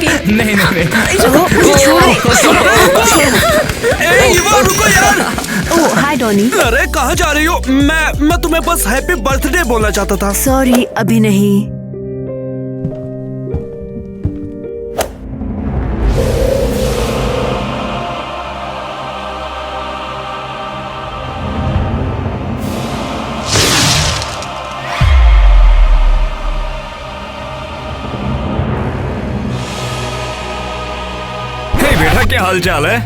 नहीं नहीं नहीं। ईवा रुको यार। ओह हाय डॉनी। अरे कहाँ जा रही हो? मैं तुम्हें बस हैप्पी बर्थडे बोलना चाहता था। सॉरी अभी नहीं। बेटा क्या हाल चाल है?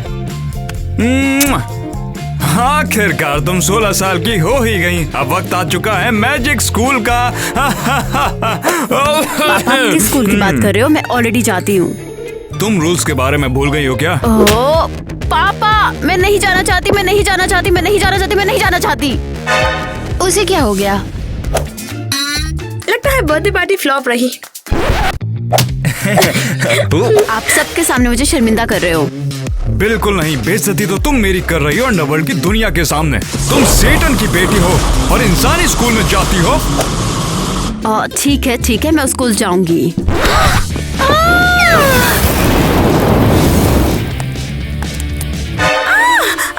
आखिरकार तुम 16 साल की हो ही गई। अब वक्त आ चुका है मैजिक स्कूल का। पापा किस स्कूल की बात कर रहे हो? मैं ऑलरेडी जाती हूँ। तुम रूल्स के बारे में भूल गई हो क्या? ओह पापा, मैं नहीं जाना चाहती, मैं नहीं जाना चाहती, मैं नहीं जाना चाहती, मैं नहीं जाना चाहती। उसे क्या हो गया? लगता है बर्थडे पार्टी फ्लॉप रही। आप सबके सामने मुझे शर्मिंदा कर रहे हो। बिल्कुल नहीं, बेइज्जती तो तुम मेरी कर रही हो अंडरवर्ल्ड की दुनिया के सामने। तुम सेटन की बेटी हो और इंसानी स्कूल में जाती हो। ठीक है, मैं स्कूल जाऊंगी।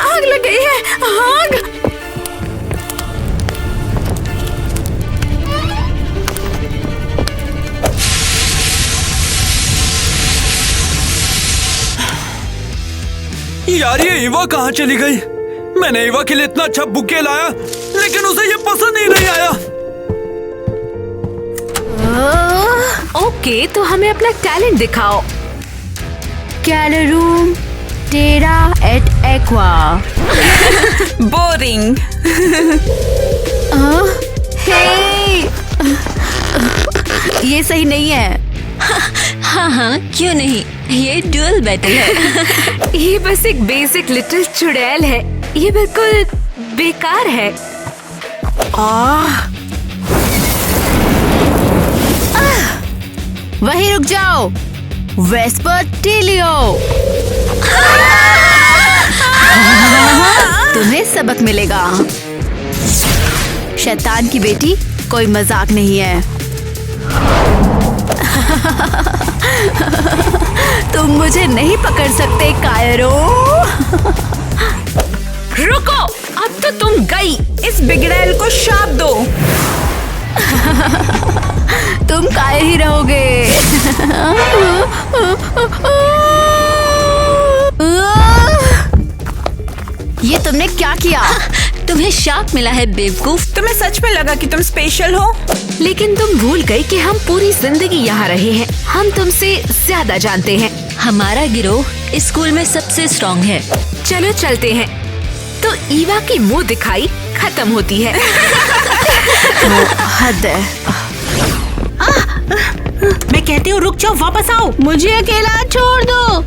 आग लग गई है, आग। यार ये ईवा कहाँ चली गई? मैंने ईवा के लिए इतना अच्छा बुके लाया, लेकिन उसे ये पसंद ही नहीं आया। ओके, तो हमें अपना टैलेंट दिखाओ। कैलरूम टेरा एट एक्वा। बोरिंग। हे, ये सही नहीं है। हाँ, क्यों नहीं, ये ड्यूल बैटल है। ये बस एक बेसिक लिटिल चुड़ैल है, ये बिल्कुल बेकार है। वहीं रुक जाओ, वेस्पर्टिलियो। तुम्हें सबक मिलेगा। शैतान की बेटी कोई मजाक नहीं है। तुम मुझे नहीं पकड़ सकते कायरो। रुको, अब तो तुम गई। इस बिगड़ैल को शाप दो। तुम कायर ही रहोगे। ये तुमने क्या किया? तुम्हें शाप मिला है बेवकूफ। तुम्हें सच में लगा कि तुम स्पेशल हो, लेकिन तुम भूल गई कि हम पूरी जिंदगी यहाँ रहे हैं। हम तुमसे ज्यादा जानते हैं। हमारा गिरोह स्कूल में सबसे स्ट्रॉन्ग है। चलो चलते हैं। तो ईवा की मुंह दिखाई खत्म होती है। हद है। मैं कहती हूँ रुक जाओ, वापस आओ। मुझे अकेला छोड़ दो।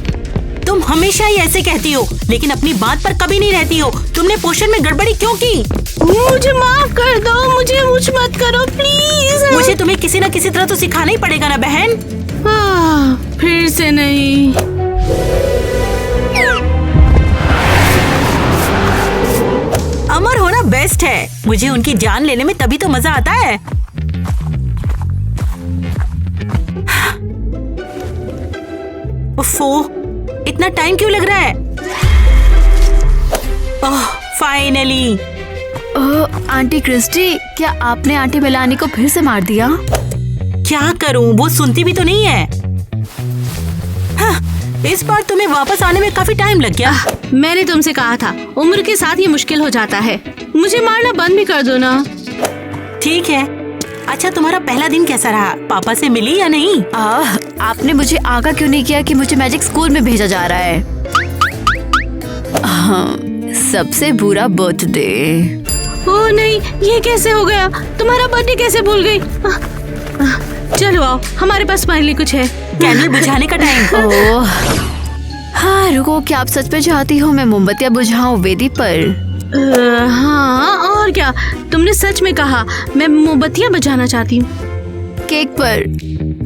तुम हमेशा ही ऐसे कहती हो, लेकिन अपनी बात पर कभी नहीं रहती हो। तुमने पोषण में गड़बड़ी क्यों की? मुझे माफ कर दो, मुझे मुझ मत करो प्लीज। मुझे तुम्हें किसी न किसी तरह तो सिखाना ही पड़ेगा ना बहन। फिर से नहीं। अमर होना बेस्ट है। मुझे उनकी जान लेने में तभी तो मजा आता है। उफ़ो, इतना टाइम क्यों लग रहा है? ओह, फाइनली। आंटी क्रिस्टी, क्या आपने आंटी मेलानी को फिर से मार दिया? क्या करूं, वो सुनती भी तो नहीं है। हाँ, इस बार तुम्हें वापस आने में काफी टाइम लग गया। मैंने तुमसे कहा था, उम्र के साथ ये मुश्किल हो जाता है। मुझे मारना बंद भी कर दो ना। ठीक है। अच्छा, तुम्हारा पहला दिन कैसा रहा? पापा से मिली या नहीं? आपने मुझे आगाह क्यों नहीं किया कि मुझे मैजिक स्कूल में भेजा जा रहा है? सबसे बुरा बर्थडे। ओह नहीं, ये कैसे हो गया? तुम्हारा बर्थडे कैसे भूल गई? चलो आओ, हमारे पास तुम्हारे लिए कुछ है। कैंडल बुझाने का टाइम। ओह हाँ, रुको, क्या आप सच में चाहती हो मैं मोमबत्तियाँ बुझाऊं वेदी पर? हाँ, और क्या? तुमने सच में कहा। मैं मोमबत्तियाँ बुझाना चाहती हूँ। केक पर।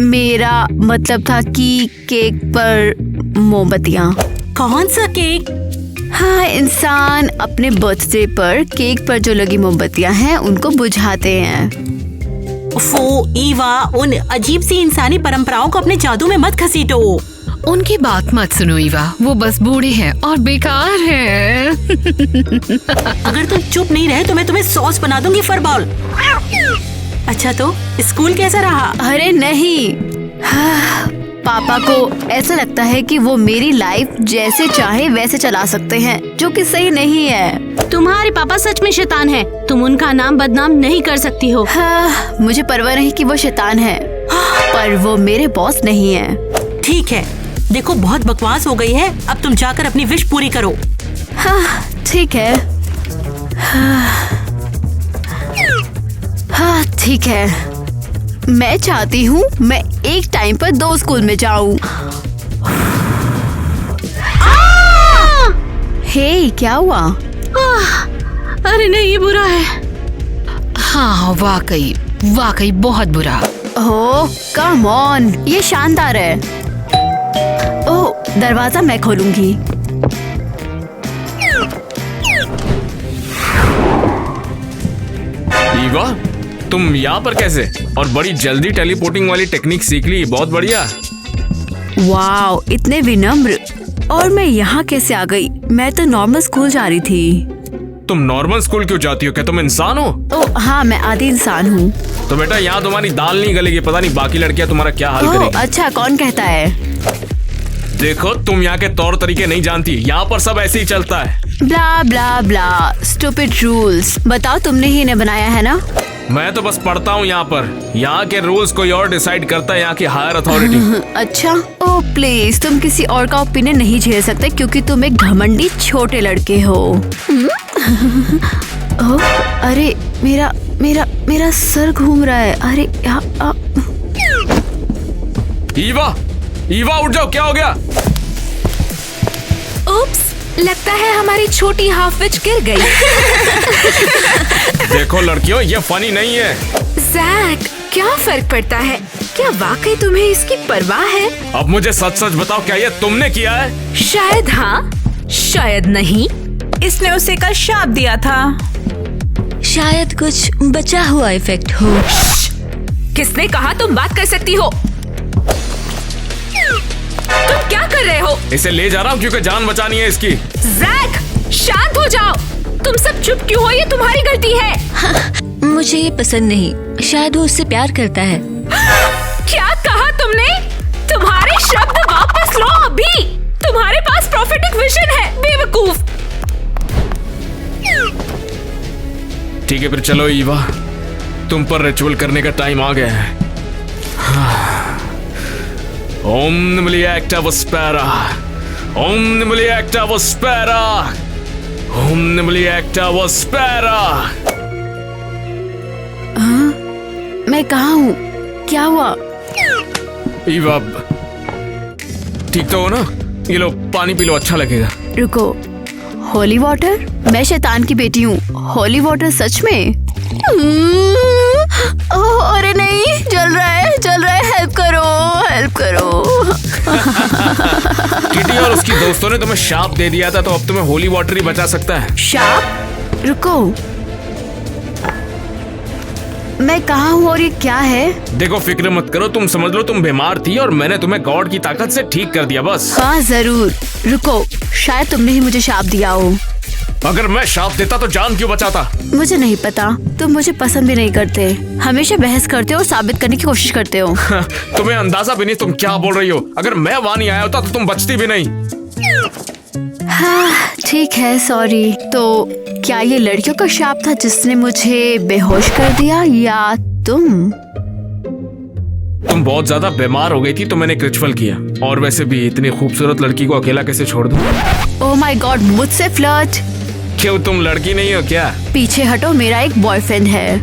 मेरा मतलब था कि केक पर मोमबत्तियाँ। कौन सा केक? हाँ, इंसान अपने बर्थडे पर केक पर जो लगी मोमबत्तियाँ हैं उनको बुझाते हैं। ईवा, उन अजीब सी इंसानी परंपराओं को अपने जादू में मत घसीटो। उनकी बात मत सुनो ईवा, वो बस बूढ़े हैं और बेकार हैं। अगर तुम चुप नहीं रहे तो मैं तुम्हें सॉस बना दूंगी फरबॉल। अच्छा तो स्कूल कैसा रहा? अरे नहीं, पापा को ऐसा लगता है कि वो मेरी लाइफ जैसे चाहे वैसे चला सकते हैं, जो कि सही नहीं है। तुम्हारे पापा सच में शैतान है, तुम उनका नाम बदनाम नहीं कर सकती हो। मुझे परवाह नहीं कि वो शैतान है, पर वो मेरे बॉस नहीं है। ठीक है, देखो बहुत बकवास हो गई है, अब तुम जाकर अपनी विश पूरी करो। हाँ ठीक है, हाँ ठीक है। मैं चाहती हूँ मैं एक टाइम पर 2 स्कूल में जाऊँ। हे क्या हुआ? अरे नहीं, ये बुरा है। हाँ वाकई वाकई बहुत बुरा। ओह कम ऑन, ये शानदार है। ओह दरवाजा मैं खोलूंगी। ईवा, तुम यहाँ पर कैसे? और बड़ी जल्दी टेलीपोर्टिंग वाली टेक्निक सीख ली, बहुत बढ़िया। वाओ, इतने विनम्र। और मैं यहाँ कैसे आ गई? मैं तो नॉर्मल स्कूल जा रही थी। तुम नॉर्मल स्कूल क्यों जाती हो? क्या तुम इंसान हो? ओह हाँ, मैं आधी इंसान हूँ। तो बेटा यहाँ तुम्हारी दाल नहीं गलेगी, पता नहीं बाकी लड़कियाँ तुम्हारा क्या हाल करेंगी। अच्छा, कौन कहता है? देखो तुम यहाँ के तौर तरीके नहीं जानती, यहाँ पर सब ऐसे ही चलता है। ब्ला ब्ला ब्ला, स्टूपिड रूल्स। बताओ, तुमने ही इन्हें बनाया है ना? मैं तो बस पढ़ता हूँ यहाँ पर, यहाँ के रूल्स कोई और डिसाइड करता है, यहाँ की हायर अथॉरिटी। अच्छा, ओह प्लीज, तुम किसी और का ओपिनियन नहीं झेल सकते क्योंकि तुम एक घमंडी छोटे लड़के हो। ओह अरे, मेरा मेरा मेरा सर घूम रहा है। अरे ईवा, ईवा उठ जाओ, क्या हो गया? उप्स, लगता है हमारी छोटी हाफ विच गिर गई। देखो लड़कियों, ये फनी नहीं है। जैक, क्या फर्क पड़ता है? क्या वाकई तुम्हें इसकी परवाह है? अब मुझे सच सच बताओ, क्या ये तुमने किया है? शायद हाँ, शायद नहीं। इसने उसे कल शाप दिया था। शायद कुछ बचा हुआ इफेक्ट हो। किसने कहा तुम बात कर सकती हो? तुम क्या कर रहे हो? इसे ले जा रहा हूँ क्योंकि जान बचानी है इसकी। जैक, शांत हो जाओ। तुम सब चुप क्यों हो? ये तुम्हारी गलती है। मुझे ये पसंद नहीं, शायद वो उससे प्यार करता है। क्या कहा तुमने? तुम्हारे शब्द वापस लो अभी। तुम्हारे पास प्रोफेटिक विजन है, बेवकूफ। ठीक है फिर चलो ईवा, तुम पर रिचुअल करने का टाइम आ गया है। ओम निमली एक्टा वस्पैरा, ओम निमली एक्टा वस्पैरा, ओम निमली एक्टा वस्पैरा। मैं कहाँ हूँ? क्या हुआ? ईवा ठीक तो हो ना? ये लो पानी पी लो, अच्छा लगेगा। रुको, होली वाटर? मैं शैतान की बेटी हूँ, होली वाटर सच में? ओह अरे नहीं, जल रहा है, जल रहा है, हेल्प करो, हेल्प करो। किटी और उसकी दोस्तों ने तुम्हें शाप दे दिया था, तो अब तुम्हें होली वाटर ही बचा सकता है। शाप? रुको, मैं कहाँ हूँ और ये क्या है? देखो फिक्र मत करो, तुम समझ लो तुम बीमार थी और मैंने तुम्हें गॉड की ताकत से ठीक कर दिया बस। हाँ जरूर। रुको, शायद तुमने ही मुझे शाप दिया हो। अगर मैं शाप देता तो जान क्यों बचाता? मुझे नहीं पता, तुम मुझे पसंद भी नहीं करते, हमेशा बहस करते हो और साबित करने की कोशिश करते हो। तुम्हें अंदाजा भी नहीं तुम क्या बोल रही हो। अगर मैं वहां नहीं आया होता तो तुम बचती भी नहीं। हाँ ठीक है, सॉरी। तो क्या ये लड़कियों का शाप था जिसने मुझे बेहोश कर दिया, या तुम बहुत ज्यादा बीमार हो गई थी तो मैंने एक रिचुअल किया। और वैसे भी इतनी खूबसूरत लड़की को अकेला कैसे छोड़ दूं? ओह माय गॉड, मुझसे फ्लर्ट? क्यों, तुम लड़की नहीं हो क्या? पीछे हटो, मेरा एक बॉयफ्रेंड है।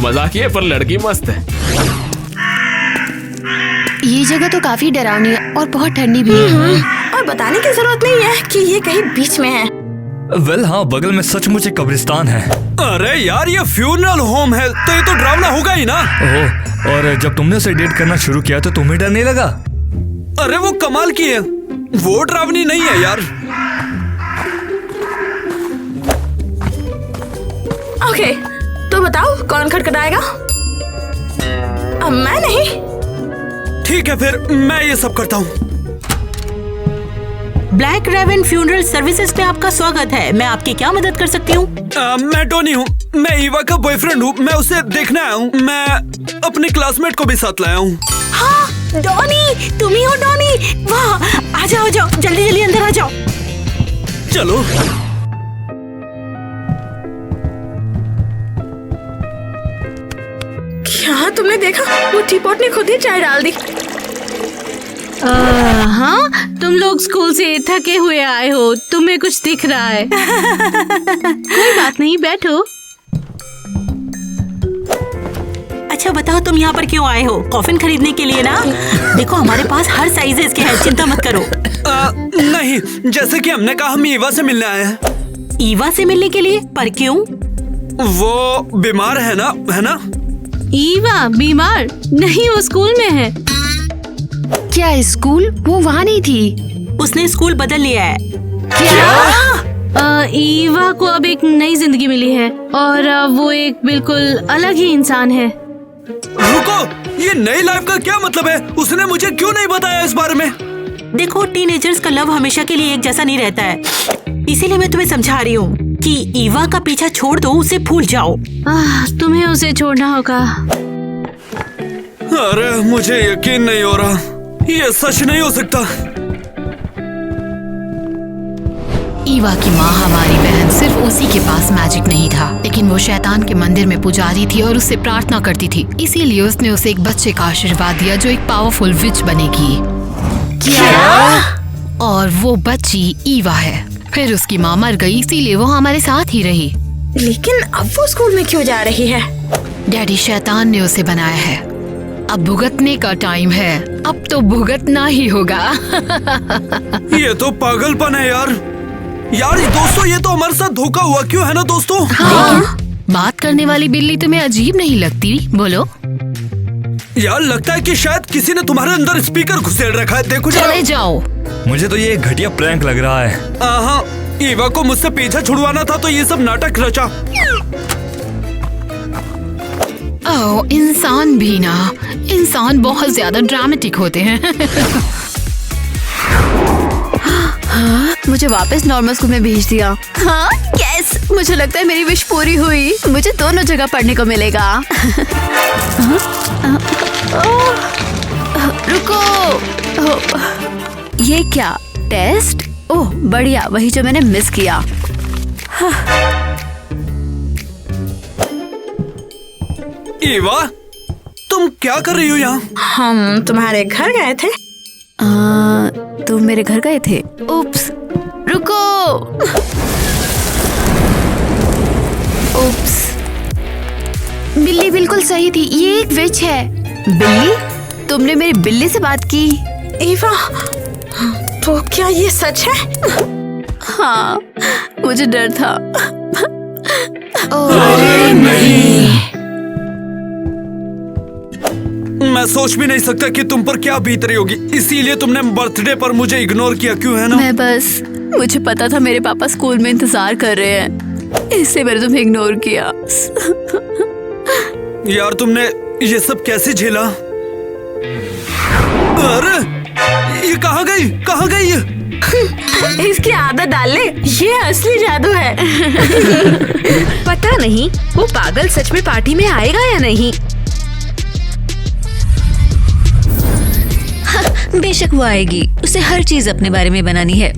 मजाक है पर लड़की मस्त है। ये जगह तो काफी डरावनी है और बहुत ठंडी भी है। और बताने की जरूरत नहीं है कि ये कहीं बीच में है। वेल हाँ, बगल में सचमुच एक कब्रिस्तान है। अरे यार, ये फ्यूनरल होम है तो ये तो डरावना होगा ही ना। ओह, और जब तुमने उसे डेट करना शुरू किया तो तुम्हें डर नहीं लगा? अरे वो कमाल की है, वो डरावनी नहीं है यार। ओके, तो बताओ कौन खटखटाएगा? मैं नहीं। ठीक है फिर मैं ये सब करता हूँ। ब्लैक रेवन फ्यूनरल सर्विसेज पे आपका स्वागत है। मैं आपकी क्या मदद कर सकती हूँ? मैं टोनी हूँ। मैं ईवा का बॉयफ्रेंड हूँ। मैं उसे देखने आया हूँ। मैं अपने क्लासमेट को भी साथ लाया हूँ। हाँ, डॉनी, तुम ही हो डॉनी? वाह, आ जाओ जाओ, जल्दी जल्दी अंदर आ जाओ। चलो। क्या तुमने देखा? वो टीपॉट ने खुद ही चाय डाल दी। हाँ, तुम लोग स्कूल से थके हुए आए हो, तुम्हें कुछ दिख रहा है। कोई बात नहीं, बैठो। अच्छा बताओ, तुम यहाँ पर क्यों आए हो? कॉफिन खरीदने के लिए ना? देखो हमारे पास हर साइजेस के हैं, चिंता मत करो। नहीं, जैसे कि हमने कहा, हम ईवा से मिलने आए हैं। ईवा से मिलने के लिए? पर क्यों? वो बीमार है ना? ईवा बीमार नहीं, वो स्कूल में है। क्या स्कूल? वो वहाँ नहीं थी। उसने स्कूल बदल लिया है। ईवा को अब एक नई जिंदगी मिली है और वो एक बिल्कुल अलग ही इंसान है। रुको, ये नई लाइफ का क्या मतलब है? उसने मुझे क्यों नहीं बताया इस बारे में? देखो, टीनेजर्स का लव हमेशा के लिए एक जैसा नहीं रहता है, इसीलिए मैं तुम्हें समझा रही हूँ कि ईवा का पीछा छोड़ दो, उसे भूल जाओ। तुम्हें उसे छोड़ना होगा। अरे मुझे यकीन नहीं हो रहा, ये सच नहीं हो सकता। ईवा की माँ हमारी बहन सिर्फ उसी के पास मैजिक नहीं था, लेकिन वो शैतान के मंदिर में पुजारी थी और उससे प्रार्थना करती थी। इसीलिए उसने उसे एक बच्चे का आशीर्वाद दिया जो एक पावरफुल विच बनेगी। क्या? और वो बच्ची ईवा है। फिर उसकी माँ मर गई, इसीलिए वो हमारे साथ ही रही। लेकिन अब वो स्कूल में क्यों जा रही है? डैडी शैतान ने उसे बनाया है। अब भुगतने का टाइम है। अब तो भुगतना ही होगा। ये तो पागलपन है यार। दोस्तों, ये तो हमारे साथ धोखा हुआ क्यों है ना दोस्तों? हाँ। बात करने वाली बिल्ली तुम्हें अजीब नहीं लगती? बोलो। यार लगता है कि शायद किसी ने तुम्हारे अंदर स्पीकर घुसेड़ रखा है। देखो चले जाओ। मुझे तो ये घटिया प्रैंक लग रहा है। हाँ, ईवा को मुझसे पीछा छुड़वाना था तो ये सब नाटक रचा। ओह, इंसान भी ना, इंसान बहुत ज्यादा ड्रामेटिक होते हैं। हाँ, मुझे वापस नॉर्मल स्कूल में भेज दिया। हाँ, यस, मुझे लगता है मेरी विश पूरी हुई। मुझे दोनों जगह पढ़ने को मिलेगा। रुको, ये क्या टेस्ट? ओह बढ़िया, वही जो मैंने मिस किया। ईवा, तुम क्या कर रही हो यहाँ? हम तुम्हारे घर गए थे। तुम मेरे घर गए थे? उप्स, रुको। उप्स, बिल्ली बिल्कुल सही थी, ये एक विच है। बिल्ली? तुमने मेरी बिल्ली से बात की? ईवा, तो क्या ये सच है? हाँ, मुझे डर था। अरे नहीं। मैं सोच भी नहीं सकता कि तुम पर क्या बीत रही होगी, इसीलिए तुमने बर्थडे पर मुझे इग्नोर किया क्यों, है ना? मुझे पता था मेरे पापा स्कूल में इंतजार कर रहे हैं, इसलिए मैंने तुम्हें इग्नोर किया। यार तुमने ये सब कैसे झेला? अरे ये कहाँ गई? इसकी आदत डाल ले, ये असली जादू है। पता नहीं वो पागल सच में पार्टी में आएगा या नहीं। बेशक वो आएगी, उसे हर चीज अपने बारे में बनानी है।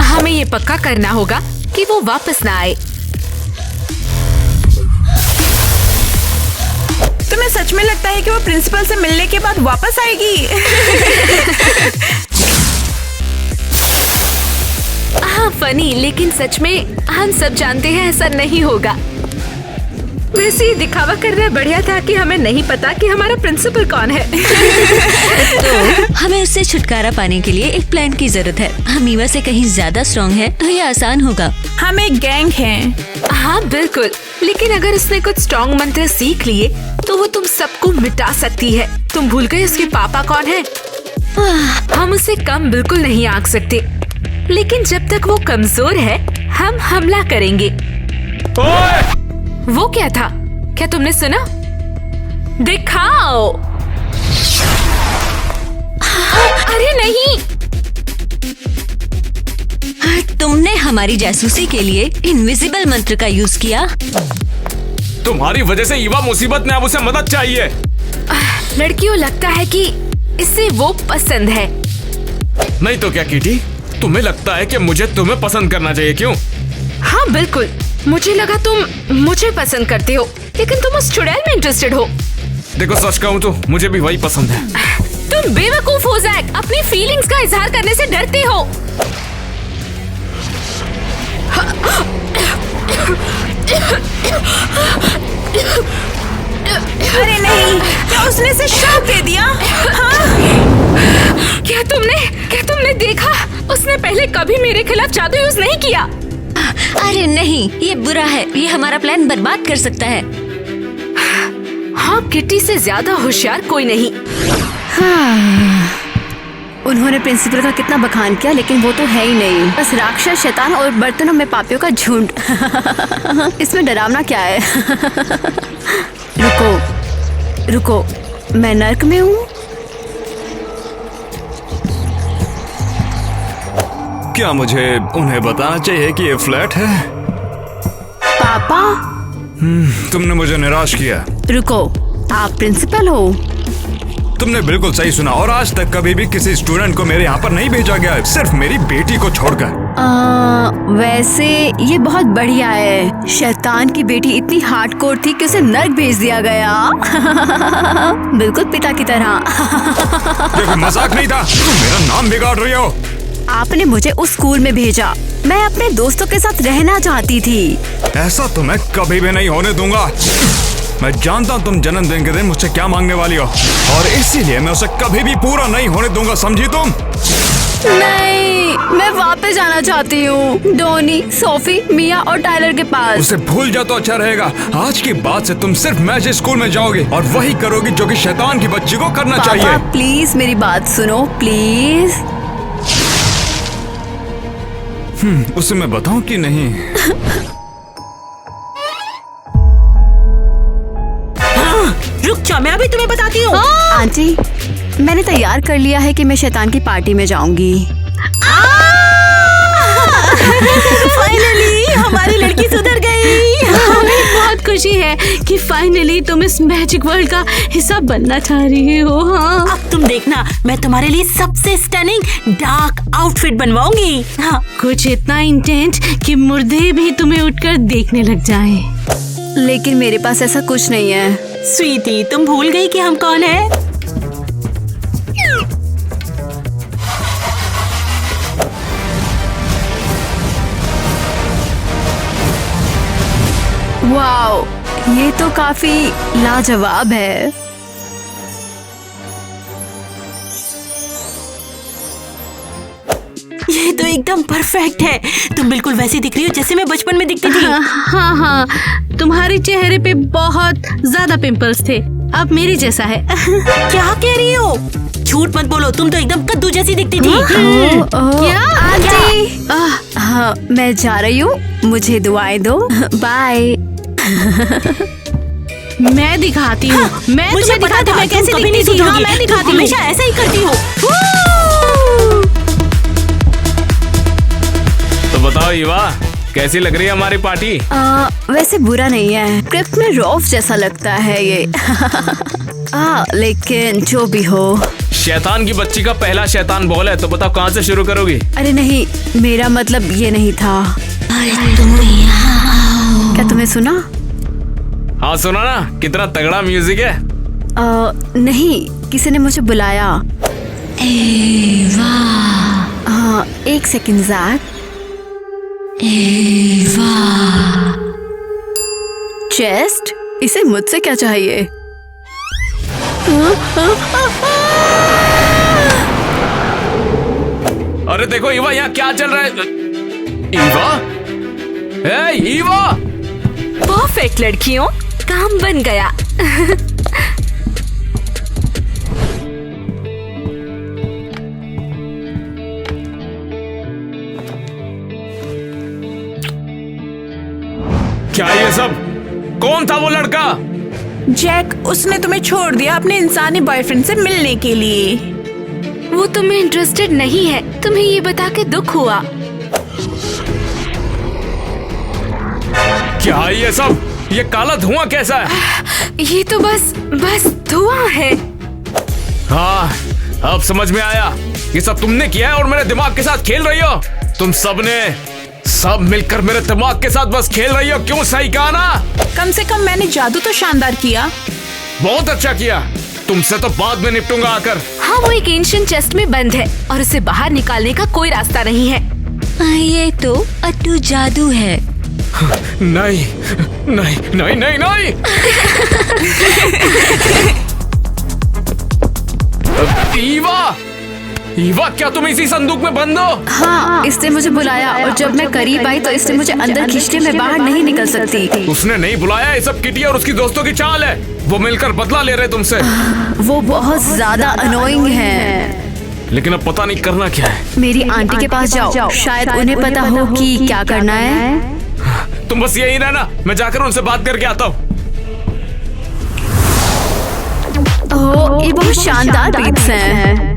हमें ये पक्का करना होगा कि वो वापस ना आए। तुम्हें सच में लगता है कि वो प्रिंसिपल से मिलने के बाद वापस आएगी? हाँ फनी, लेकिन सच में हम सब जानते हैं ऐसा नहीं होगा। वैसे ये दिखावा करना बढ़िया था कि हमें नहीं पता कि हमारा प्रिंसिपल कौन है। तो हमें उससे छुटकारा पाने के लिए एक प्लान की जरूरत है। हम ईवा से कहीं ज्यादा स्ट्रॉन्ग है तो ये आसान होगा। हम एक गैंग हैं। हाँ बिल्कुल, लेकिन अगर उसने कुछ स्ट्रॉन्ग मंत्र सीख लिए तो वो तुम सबको मिटा सकती है। तुम भूल गए उसके पापा कौन है? हम उसे कम बिल्कुल नहीं आंक सकते, लेकिन जब तक वो कमजोर है हम हमला करेंगे। वो क्या था? क्या तुमने सुना? दिखाओ। अरे नहीं, तुमने हमारी जासूसी के लिए इनविजिबल मंत्र का यूज किया। तुम्हारी वजह से ईवा मुसीबत में, अब उसे मदद चाहिए। लड़कियों लगता है कि इसे वो पसंद है। नहीं तो क्या किटी, तुम्हें लगता है कि मुझे तुम्हें पसंद करना चाहिए, क्यों? हाँ बिल्कुल, मुझे लगा तुम मुझे पसंद करते हो, लेकिन तुम उस चुड़ैल में इंटरेस्टेड हो। देखो सच कहूँ तो मुझे भी वही पसंद है। तुम बेवकूफ हो जैक, अपनी फीलिंग्स का इजहार करने से डरते हो। अरे नहीं, क्या उसने इसे श्राप दे दिया? हाँ? क्या तुमने देखा? उसने पहले कभी मेरे खिलाफ जादू यूज नहीं किया। अरे नहीं, ये बुरा है, ये हमारा प्लान बर्बाद कर सकता है। हाँ, किटी से ज्यादा होशियार कोई नहीं। उन्होंने प्रिंसिपल का कितना बखान किया, लेकिन वो तो है ही नहीं, बस राक्षस, शैतान और बर्तनों में पापियों का झुंड। इसमें डरावना क्या है? रुको, मैं नर्क में हूँ? क्या मुझे उन्हें बताना चाहिए कि ये फ्लैट है? पापा? तुमने मुझे निराश किया। रुको, आप प्रिंसिपल हो? तुमने बिल्कुल सही सुना, और आज तक कभी भी किसी स्टूडेंट को मेरे यहाँ पर नहीं भेजा गया, सिर्फ मेरी बेटी को छोड़कर। वैसे ये बहुत बढ़िया है। शैतान की बेटी इतनी हार्डकोर थी कि उसे नर्क भेज दिया गया। बिल्कुल पिता की तरह। ये कोई मजाक नहीं था, तुम मेरा नाम बिगाड़ रही हो। आपने मुझे उस स्कूल में भेजा, मैं अपने दोस्तों के साथ रहना चाहती थी। ऐसा तो मैं कभी भी नहीं होने दूंगा। मैं जानता हूँ तुम जन्मदिन के दिन मुझसे क्या मांगने वाली हो, और इसीलिए मैं उसे कभी भी पूरा नहीं होने दूंगा, समझी तुम? नहीं, मैं वापस जाना चाहती हूँ डोनी, सोफी, मिया और टाइलर के पास। उसे भूल जा तो अच्छा रहेगा। आज के बाद से तुम सिर्फ मैजिक स्कूल में जाओगी और वही करोगी जो कि शैतान की बच्ची को करना चाहिए। पापा प्लीज मेरी बात सुनो, प्लीज। उसे मैं बताऊं कि नहीं? रुक जाओ, मैं अभी तुम्हें बताती हूँ। आंटी, मैंने तैयार कर लिया है कि मैं शैतान की पार्टी में जाऊंगी। फाइनली हमारी लड़की सुधर गई। हमें बहुत खुशी है कि फाइनली तुम इस मैजिक वर्ल्ड का हिस्सा बनना चाह रही हो। हाँ, अब तुम देखना, मैं तुम्हारे लिए सबसे स्टनिंग डार्क आउटफिट बनवाऊंगी। हाँ, कुछ इतना इंटेंस कि मुर्दे भी तुम्हें उठकर देखने लग जाएं। लेकिन मेरे पास ऐसा कुछ नहीं है। स्वीटी, तुम भूल गई कि हम कौन है? वाओ, ये तो काफी लाजवाब है। ये तो एकदम परफेक्ट है। तुम बिल्कुल वैसी दिख रही हो जैसे मैं बचपन में दिखती थी। हाँ, तुम्हारे चेहरे पे बहुत ज्यादा पिंपल्स थे, अब मेरी जैसा है। क्या कह रही हो? झूठ मत बोलो, तुम तो एकदम कद्दू जैसी दिखती थी। क्या आंटी? हाँ, मैं जा रही हूँ, मुझे दुआएं दो। बाय। मैं दिखाती हूँ, मैं मुझे तुम्हें पता दिखाती हूँ था मैं तुम कैसे कभी दिखती नहीं थी। हाँ, सुधरोगी। मैं तुम दिखाती हूँ। हमेशा ऐसा ही करती हो। तो बताओ ईवा, कैसी लग रही है हमारी पार्टी? वैसे बुरा नहीं है, क्रिप्ट में रॉफ जैसा लगता है ये। लेकिन जो भी हो। शैतान की बच्ची का पहला शैतान बॉल है, तो बताओ कहाँ से शुरू करोगी? अरे नहीं, मेरा मतलब ये नहीं था। क्या तुमने सुना? हाँ सुना ना, कितना तगड़ा म्यूजिक है। नहीं, किसी ने मुझे बुलाया। हाँ, एक सेकंड जैक। चेस्ट, इसे मुझसे क्या चाहिए? अरे देखो ईवा, यहाँ क्या चल रहा है? ईवा, हे ईवा! परफेक्ट लड़कियों, काम बन गया। क्या ये सब? कौन था वो लड़का? जैक, उसने तुम्हें छोड़ दिया अपने इंसानी बॉयफ्रेंड से मिलने के लिए। वो तुम्हें इंटरेस्टेड नहीं है। तुम्हें ये बता के दुख हुआ। क्या है ये सब? ये काला धुआं कैसा है? ये तो बस धुआं है। हाँ, अब समझ में आया। ये सब तुमने किया है और मेरे दिमाग के साथ खेल रही हो। तुम सब मिलकर मेरे दिमाग के साथ बस खेल रही हो। क्यों? सही कहा ना? कम से कम मैंने जादू तो शानदार किया। बहुत अच्छा किया। तुमसे तो बाद में निपटूंगा आकर। हाँ, वो एक एंशिएंट चेस्ट में बंद है और उसे बाहर निकालने का कोई रास्ता नहीं है। ये तो अट्टू जादू है। नहीं नहीं नहीं नहीं नहीं। ईवा, क्या तुम इसी संदूक में बंद हो? हाँ, इसने मुझे बुलाया और जब मैं करीब आई तो इसने मुझे अंदर खींचते मैं बाहर नहीं निकल सकती। उसने नहीं बुलाया। ये सब किटी और उसकी दोस्तों की चाल है। वो मिलकर बदला ले रहे तुमसे। वो बहुत ज्यादा अनोइंग है। लेकिन अब पता नहीं करना क्या है। मेरी आंटी के पास जाओ, शायद उन्हें पता हो कि क्या करना है। तुम बस यही रहना, मैं जाकर उनसे बात करके आता हूँ। ओह, ये बहुत शानदार बीट्स हैं।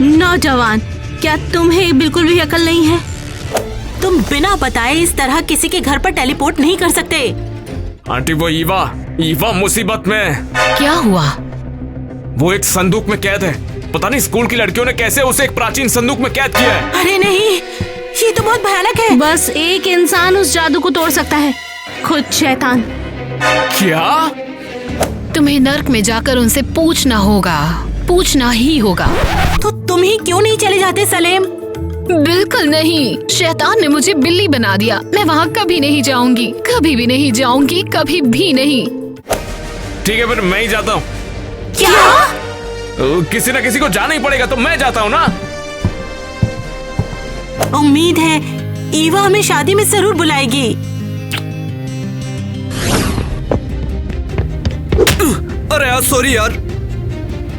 नौजवान, क्या तुम्हें बिल्कुल भी अकल नहीं है? तुम बिना बताए इस तरह किसी के घर पर टेलीपोर्ट नहीं कर सकते। आंटी, वो ईवा मुसीबत में है। क्या हुआ? वो एक संदूक में कैद है। पता नहीं स्कूल की लड़कियों ने कैसे उसे एक प्राचीन संदूक में कैद किया है। अरे नहीं, ये तो बहुत भयानक है। बस एक इंसान उस जादू को तोड़ सकता है, खुद शैतान। क्या? तुम्हें नर्क में जाकर उनसे पूछना ही होगा। तो तुम ही क्यों नहीं चले जाते सलेम? बिल्कुल नहीं, शैतान ने मुझे बिल्ली बना दिया। मैं वहाँ कभी नहीं जाऊंगी, कभी भी नहीं जाऊंगी, कभी भी नहीं। ठीक है, फिर मैं ही जाता हूँ। क्या? किसी न किसी को जाना ही पड़ेगा, तो मैं जाता हूँ ना। उम्मीद है ईवा हमें शादी में जरूर बुलाएगी। अरे यार, सॉरी यार।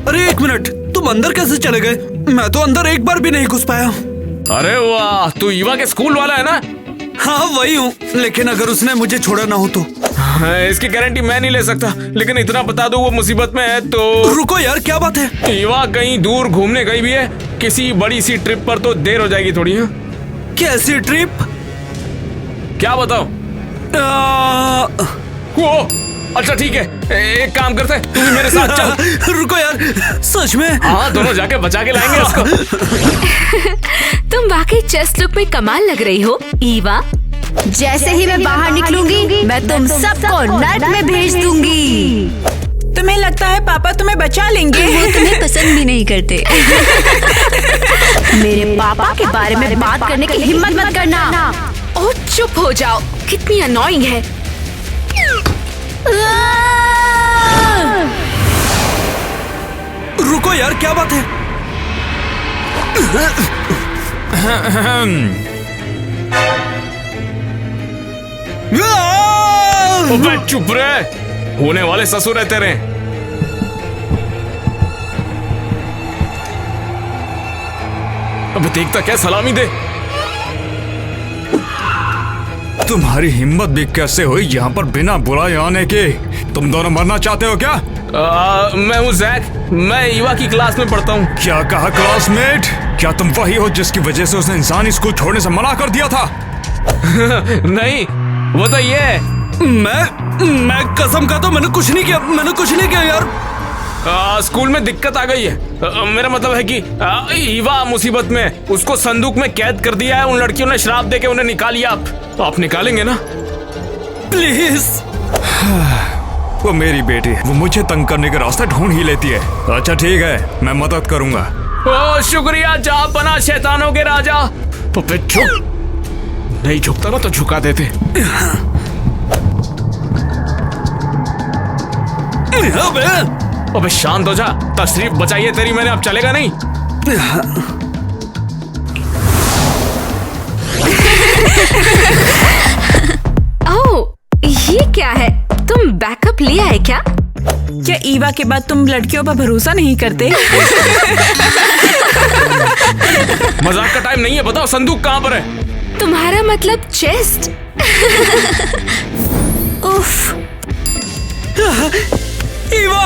अरे एक मिनट, तुम अंदर कैसे चले गए? मैं तो अंदर एक बार भी नहीं घुस पाया। अरे वाह, तू ईवा के स्कूल वाला है ना? हाँ, वही हूँ। लेकिन अगर उसने मुझे छोड़ा ना हो तो? इसकी गारंटी मैं नहीं ले सकता, लेकिन इतना बता दो वो मुसीबत में है तो। रुको यार, क्या बात है? ईवा कहीं दूर घूमने गई भी है, किसी बड़ी सी ट्रिप पर, तो देर हो जाएगी थोड़ी। है कैसी ट्रिप? क्या बताओ? वो अच्छा ठीक है, एक काम करते हैं, तू भी मेरे साथ चल। रुको यार, सच में? हाँ, दोनों जाके बचा के लाएंगे उसको। तुम वाकई चेस्ट लुक में कमाल लग रही हो ईवा। जैसे ही मैं बाहर निकलूंगी मैं तुम सबको नर्क में भेज दूंगी। तुम्हें लगता है पापा तुम्हें बचा लेंगे? वो तुम्हें पसंद भी नहीं करते। मेरे पापा के बारे में बात करने की हिम्मत मत करना। ओह, चुप हो जाओ, कितनी अनोइंग है। रुको यार, क्या बात है? अबे चुप रहे, होने वाले ससुर है तेरे। अब देखता क्या, सलामी दे। तुम्हारी हिम्मत भी कैसे हुई यहाँ पर बिना बुलाए आने के? तुम दोनों मरना चाहते हो क्या? मैं हूँ जैक, मैं ईवा की क्लास में पढ़ता हूँ। क्या कहा क्लासमेट? क्या तुम वही हो जिसकी वजह से उसने इंसानी स्कूल छोड़ने से मना कर दिया था? नहीं, वो तो ये है। मैं कसम खाता हूं, मैंने कुछ नहीं किया यार। स्कूल में दिक्कत आ गई है। मेरा मतलब है कि ईवा मुसीबत में, उसको संदूक में कैद कर दिया है। उन लड़कियों ने श्राप देके उन्हें निकालिया। आप निकालेंगे ना? प्लीज। वो मेरी बेटी है, वो मुझे तंग करने के रास्ते ढूंढ ही लेती है। अच्छा ठीक है, मैं मदद करूंगा। ओ शुक्रिया जाप बना शैतानों के राजा। तो फिर झुक, नहीं झुकता ना तो झुका देते। अबे शांत हो जा, तशरीफ बचाइए तेरी मैंने, अब चलेगा नहीं। ओह, ये क्या है? तुम बैकअप ले आए क्या? क्या ईवा के बाद तुम लड़कियों पर भरोसा नहीं करते? मजाक का टाइम नहीं है, बताओ संदूक कहाँ पर है? तुम्हारा मतलब चेस्ट? उफ। ईवा,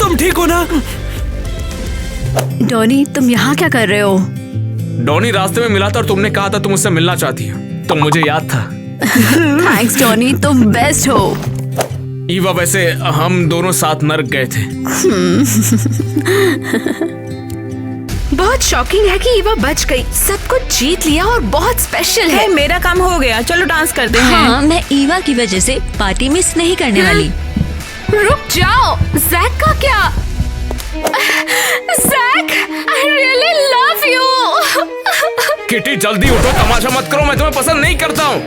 तुम ठीक हो ना? डॉनी, तुम यहाँ क्या कर रहे हो? डॉनी रास्ते में मिला था और तुमने कहा था तुम उससे मिलना चाहती हो, तो मुझे याद था। थैंक्स डॉनी, तुम बेस्ट हो। ईवा, वैसे हम दोनों साथ नर्क गए थे। बहुत शॉकिंग है कि ईवा बच गई, सब कुछ जीत लिया और बहुत स्पेशल है। मेरा काम हो गया, चलो डांस करते हैं। हाँ, मैं ईवा की वजह से पार्टी मिस नहीं करने वाली। रुक जाओ, जैक का क्या? Jack, I really love you। Kitty जल्दी उठो, तमाशा मत करो, मैं तुम्हें पसंद नहीं करता हूँ।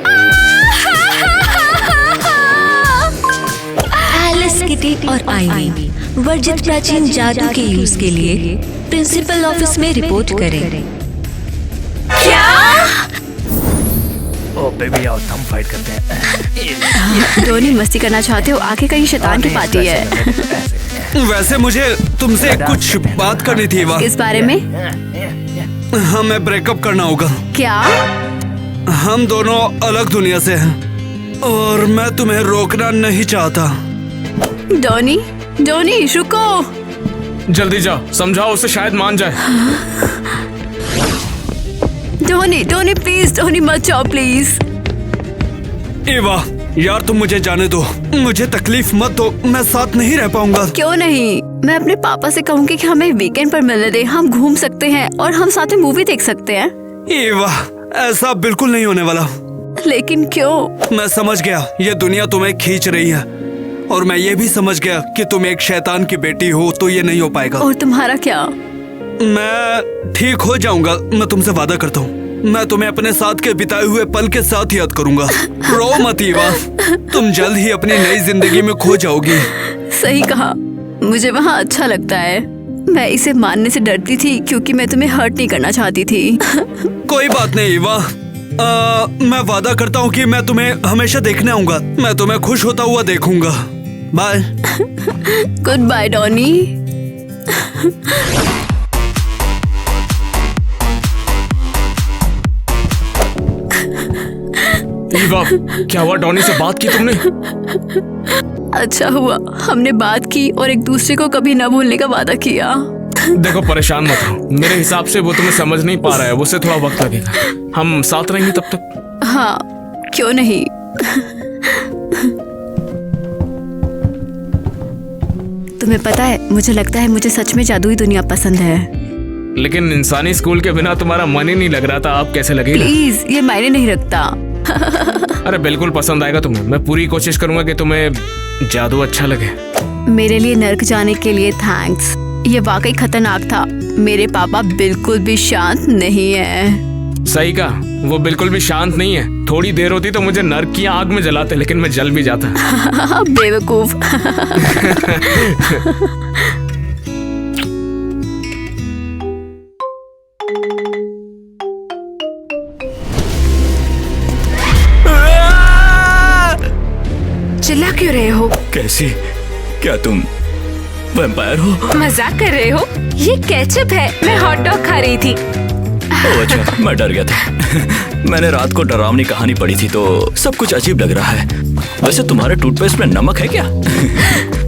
एलिस, किटी और आइवी वर्जित प्राचीन जादू के यूज के लिए प्रिंसिपल ऑफिस में रिपोर्ट करें। ओ बेबी, आओ हम फाइट करते हैं। डॉनी, मस्ती करना चाहते हो? आगे कहीं शैतान की पार्टी है। वैसे मुझे तुमसे कुछ बात करनी थी ईवा। किस बारे में? हमें ब्रेकअप करना होगा। क्या? हम दोनों अलग दुनिया से हैं और मैं तुम्हें रोकना नहीं चाहता। डॉनी, डॉनी रुको। जल्दी जाओ, समझाओ उसे, शायद मान जाए। डॉनी, डॉनी प्लीज, डॉनी मत जाओ प्लीज। ईवा, यार तुम मुझे जाने दो, मुझे तकलीफ मत दो, मैं साथ नहीं रह पाऊंगा। क्यों नहीं? मैं अपने पापा से कहूँगी कि हमें वीकेंड पर मिलने दे, हम घूम सकते हैं और हम साथ में मूवी देख सकते हैं। ईवा, ऐसा बिल्कुल नहीं होने वाला। लेकिन क्यों? मैं समझ गया, ये दुनिया तुम्हें खींच रही है और मैं ये भी समझ गया कि तुम एक शैतान की बेटी हो, तो ये नहीं हो पाएगा। और तुम्हारा क्या? मैं ठीक हो जाऊंगा, मैं तुमसे वादा करता हूँ। मैं तुम्हें अपने साथ के बिताए हुए पल के साथ याद करूंगा। रो मत ईवा, तुम जल्द ही अपनी नई जिंदगी में खो जाओगी। सही कहा, मुझे वहाँ अच्छा लगता है। मैं इसे मानने से डरती थी क्योंकि मैं तुम्हें हर्ट नहीं करना चाहती थी। कोई बात नहीं ईवा, मैं वादा करता हूँ कि मैं तुम्हें हमेशा देखने आऊंगा। मैं तुम्हें खुश होता हुआ देखूंगा। Bye. Good bye Donny. Eva, क्या हुआ? डॉनी से बात की तुमने? अच्छा हुआ हमने बात की और एक दूसरे को कभी न भूलने का वादा किया। देखो, परेशान मत हो, मेरे हिसाब से वो तुम्हें समझ नहीं पा रहा है, उससे थोड़ा वक्त लगेगा। हम साथ रहेंगे तब तक। हाँ, क्यों नहीं। तुम्हें पता है, मुझे लगता है मुझे सच में जादुई दुनिया पसंद है। लेकिन इंसानी स्कूल के बिना तुम्हारा मन ही नहीं लग रहा था, अब कैसे लगेगा? प्लीज, ये मायने नहीं रखता। अरे बिल्कुल पसंद आएगा तुम्हें, मैं पूरी कोशिश करूंगा कि तुम्हें जादू अच्छा लगे। मेरे लिए नर्क जाने के लिए थैंक्स। ये वाकई खतरनाक था। मेरे पापा बिल्कुल भी शांत नहीं है। सही कहा, वो बिल्कुल भी शांत नहीं है। थोड़ी देर होती तो मुझे नर्क की आग में जलाते, लेकिन मैं जल भी जाता। बेवकूफ। चिल्ला क्यों रहे हो? कैसी? क्या तुम वैम्पायर हो? मजाक कर रहे हो? ये केचप है, मैं हॉट डॉग खा रही थी। ओह अच्छा, मैं डर गया था। मैंने रात को डरावनी कहानी पढ़ी थी तो सब कुछ अजीब लग रहा है। वैसे तुम्हारे टूथपेस्ट में नमक है क्या?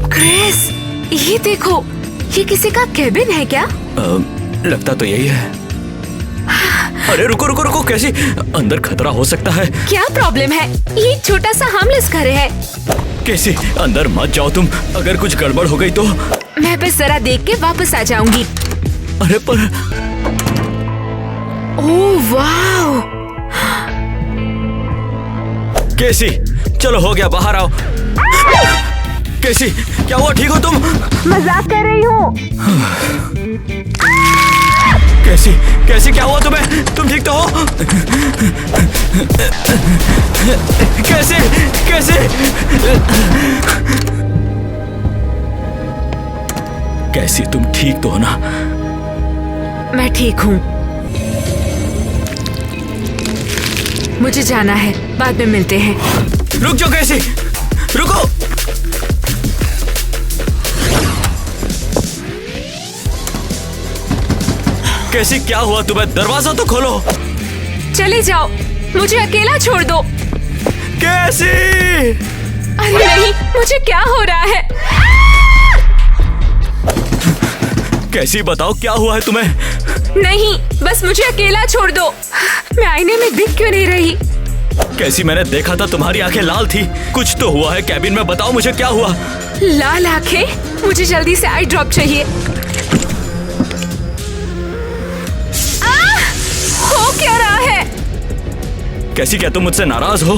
क्रिस, ये देखो, ये किसी का केबिन है क्या? लगता तो यही है। अरे रुको रुको रुको, कैसी? अंदर खतरा हो सकता है। क्या प्रॉब्लम है? ये छोटा सा हार्मलेस घर है। कैसी? अंदर मत जाओ तुम, अगर कुछ गड़बड़ हो गई तो। मैं बस जरा देख के वापस आ जाऊंगी। अरे पर ओह वाओ! कैसी? चलो हो गया, बाहर आओ। कैसी? क्या हुआ? ठीक हो तुम? मजाक कर रही हूँ। कैसी? कैसी? क्या हुआ तुम्हें? तुम ठीक तो हो? कैसे? कैसे? कैसी? तुम ठीक तो हो ना? मैं ठीक हूँ। मुझे जाना है, बाद में मिलते हैं। रुक जाओ कैसी, रुको। कैसी? क्या हुआ तुम्हें? दरवाजा तो खोलो। चले जाओ, मुझे अकेला छोड़ दो। कैसी? अरे नहीं, मुझे क्या हो रहा है? कैसी बताओ क्या हुआ है तुम्हें? नहीं, बस मुझे अकेला छोड़ दो। मैं आईने में दिख क्यों नहीं रही? कैसी, मैंने देखा था तुम्हारी आंखें लाल थी। कुछ तो हुआ है कैबिन में, बताओ मुझे क्या हुआ? लाल आंखें? मुझे जल्दी से आई ड्रॉप चाहिए। हो क्या रहा है? कैसी, क्या तुम मुझसे नाराज हो?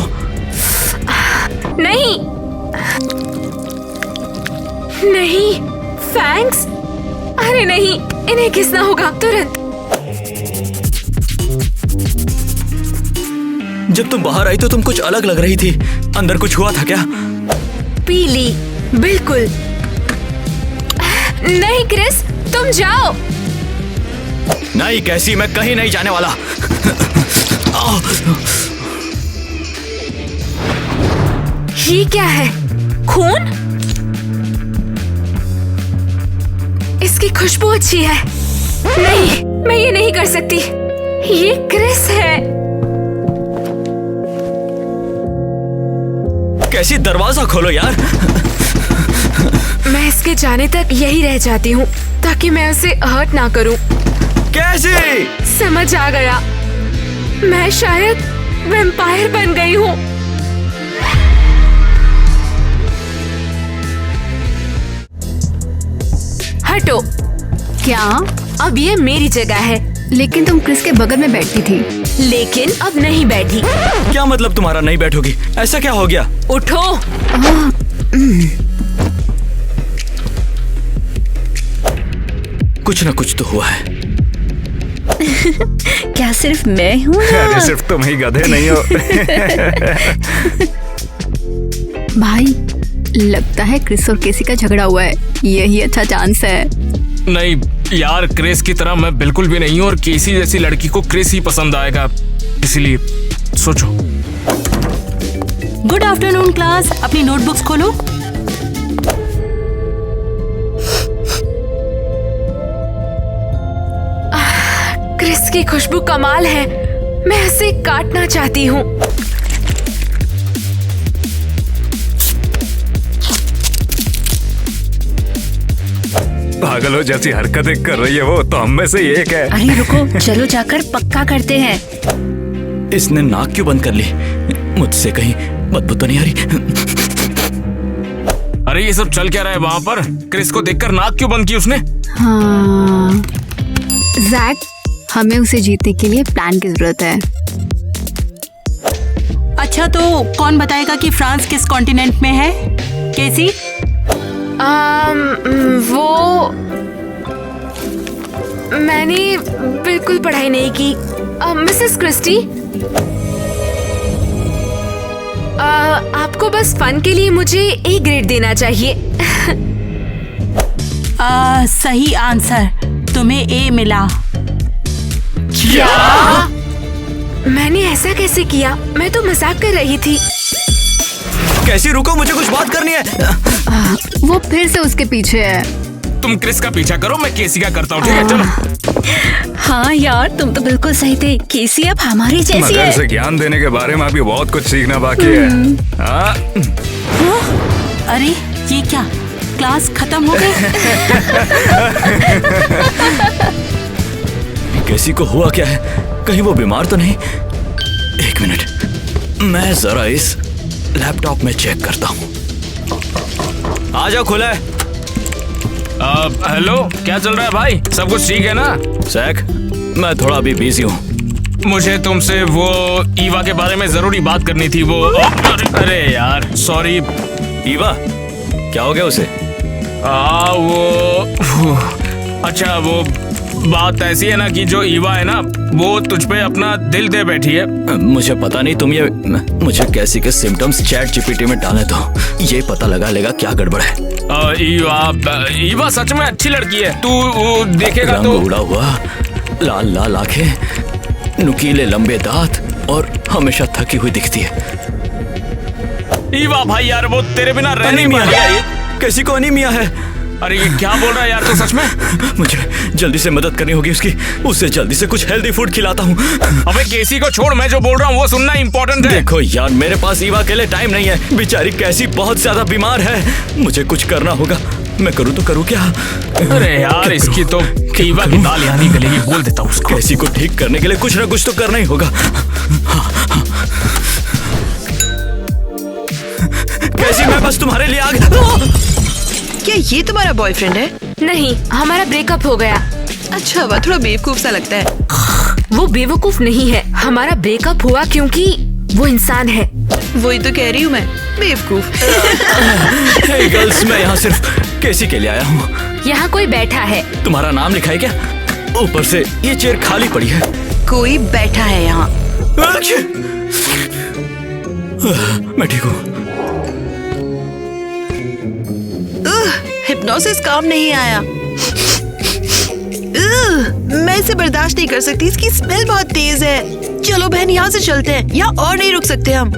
नहीं नहीं, फैंक्स? अरे नहीं, इन्हें घिसना होगा तुरंत। जब तुम बाहर आई तो तुम कुछ अलग लग रही थी। अंदर कुछ हुआ था क्या? पीली, बिल्कुल नहीं। क्रिस, तुम जाओ। नहीं कैसी, मैं कहीं नहीं जाने वाला। ये क्या है? खून? इसकी खुशबू अच्छी है। नहीं, मैं ये नहीं कर सकती। ये क्रिस है। कैसी, दरवाजा खोलो यार। मैं इसके जाने तक यही रह जाती हूँ ताकि मैं उसे हर्ट ना करूँ। कैसी? समझ आ गया, मैं शायद वैम्पायर बन गई हूँ। हटो। क्या? अब ये मेरी जगह है। लेकिन तुम क्रिस के बगल में बैठती थी। लेकिन अब नहीं बैठी। क्या मतलब तुम्हारा नहीं बैठोगी? ऐसा क्या हो गया? उठो। कुछ ना कुछ तो हुआ है। क्या सिर्फ मैं हूँ? अरे सिर्फ तुम ही गधे नहीं हो। भाई, लगता है क्रिस और केसी का झगड़ा हुआ है। यही अच्छा चांस है। नहीं यार, क्रिस की तरह मैं बिल्कुल भी नहीं हूँ और केसी जैसी लड़की को क्रिस ही पसंद आएगा, इसलिए सोचो। गुड आफ्टरनून क्लास, अपनी नोटबुक्स खोलो। क्रिस की खुशबू कमाल है। मैं उसे काटना चाहती हूँ। पागलों जैसी हरकतें कर रही है वो, तो हम में से ही एक है। अरे रुको, चलो जाकर पक्का करते हैं। इसने नाक क्यों बंद कर ली? मुझसे कहीं बदबू तो नहीं आ रही? अरे ये सब चल क्या रहा है वहाँ पर? क्रिस को देखकर नाक क्यों बंद की उसने? हाँ जैक, हमें उसे जीतने के लिए प्लान की जरूरत है। अच्छा, तो कौन बताएगा कि फ्रांस किस कॉन्टिनेंट में है? कैसी? वो मैंने बिल्कुल पढ़ाई नहीं की। मिसेस क्रिस्टी, आपको बस फन के लिए मुझे ए ग्रेड देना चाहिए। सही आंसर, तुम्हें ए मिला। क्या? मैंने ऐसा कैसे किया? मैं तो मजाक कर रही थी। कैसी, रुको, मुझे कुछ बात करनी है। वो फिर से उसके पीछे है। तुम क्रिस का पीछा करो, मैं केसी का करता हूँ, ठीक है? चलो। हाँ यार, तुम तो बिल्कुल सही थे। केसी अब हमारी जैसी मगर है। से ज्ञान देने के बारे में अभी बहुत कुछ सीखना बाकी है। हाँ? अरे ये क्या, क्लास खत्म हो गई? कैसी को हुआ क्या है? कहीं वो बीमार तो नहीं? एक मिनट, मैं जरा इस लैपटॉप में चेक करता हूँ। आ जाओ, खुला है। हेलो, क्या चल रहा है भाई? सब कुछ ठीक है ना? जैक, मैं थोड़ा अभी बिजी हूँ। मुझे तुमसे वो ईवा के बारे में जरूरी बात करनी थी। वो अरे यार सॉरी। ईवा? क्या हो गया उसे? अच्छा, वो बात ऐसी है ना कि जो ईवा है ना, वो तुझ पे अपना दिल दे बैठी है। मुझे पता नहीं, तुम ये मुझे कैसी के सिम्टम्स चैट जीपीटी में डाले तो ये पता लगा लेगा क्या गड़बड़ है। ईवा सच में अच्छी लड़की है, तू वो देखेगा तो। रंग उड़ा हुआ, लाल लाल आंखें, नुकीले लंबे दांत और हमेशा थकी हुई दिखती है। ईवा भाई यार, वो तेरे बिना रह नहीं पा रही है। कैसी को अनीमिया है? अरे ये क्या बोल रहा है यार तू सच में? मुझे जल्दी से मदद करनी होगी उसकी। उसे जल्दी से कुछ हेल्दी फूड खिलाता हूँ। अबे केसी को छोड़, मैं जो बोल रहा हूँ वो सुनना इम्पोर्टेंट है। देखो यार, मेरे पास ईवा के लिए टाइम नहीं है। बेचारी कैसी बहुत ज्यादा बीमार है। मुझे कुछ करना होगा। मैं करूँ तो करूँ क्या? अरे यार इसकी तो ईवा की दाल यहाँ नहीं गलेगी, बोल देता हूँ उसको। कैसी को ठीक करने के लिए कुछ ना कुछ तो करना ही होगा। कैसी, मैं बस तुम्हारे लिए आ गया। क्या ये तुम्हारा बॉयफ्रेंड है? नहीं, हमारा ब्रेकअप हो गया। अच्छा, वह थोड़ा बेवकूफ सा लगता है। वो बेवकूफ नहीं है, हमारा ब्रेकअप हुआ क्योंकि वो इंसान है। वही तो कह रही हूँ मैं, बेवकूफ। हे गर्ल्स, मैं यहाँ सिर्फ कैसी के लिए आया हूँ। यहाँ कोई बैठा है। तुम्हारा नाम लिखा है क्या? ऊपर से ये चेयर खाली पड़ी है। कोई बैठा है यहाँ। मैं ठीक हूँ। हिप्नोसिस काम नहीं आया। मैं इसे बर्दाश्त नहीं कर सकती, इसकी स्मेल बहुत तेज है। चलो बहन, यहाँ से चलते हैं, यहाँ और नहीं रुक सकते हम।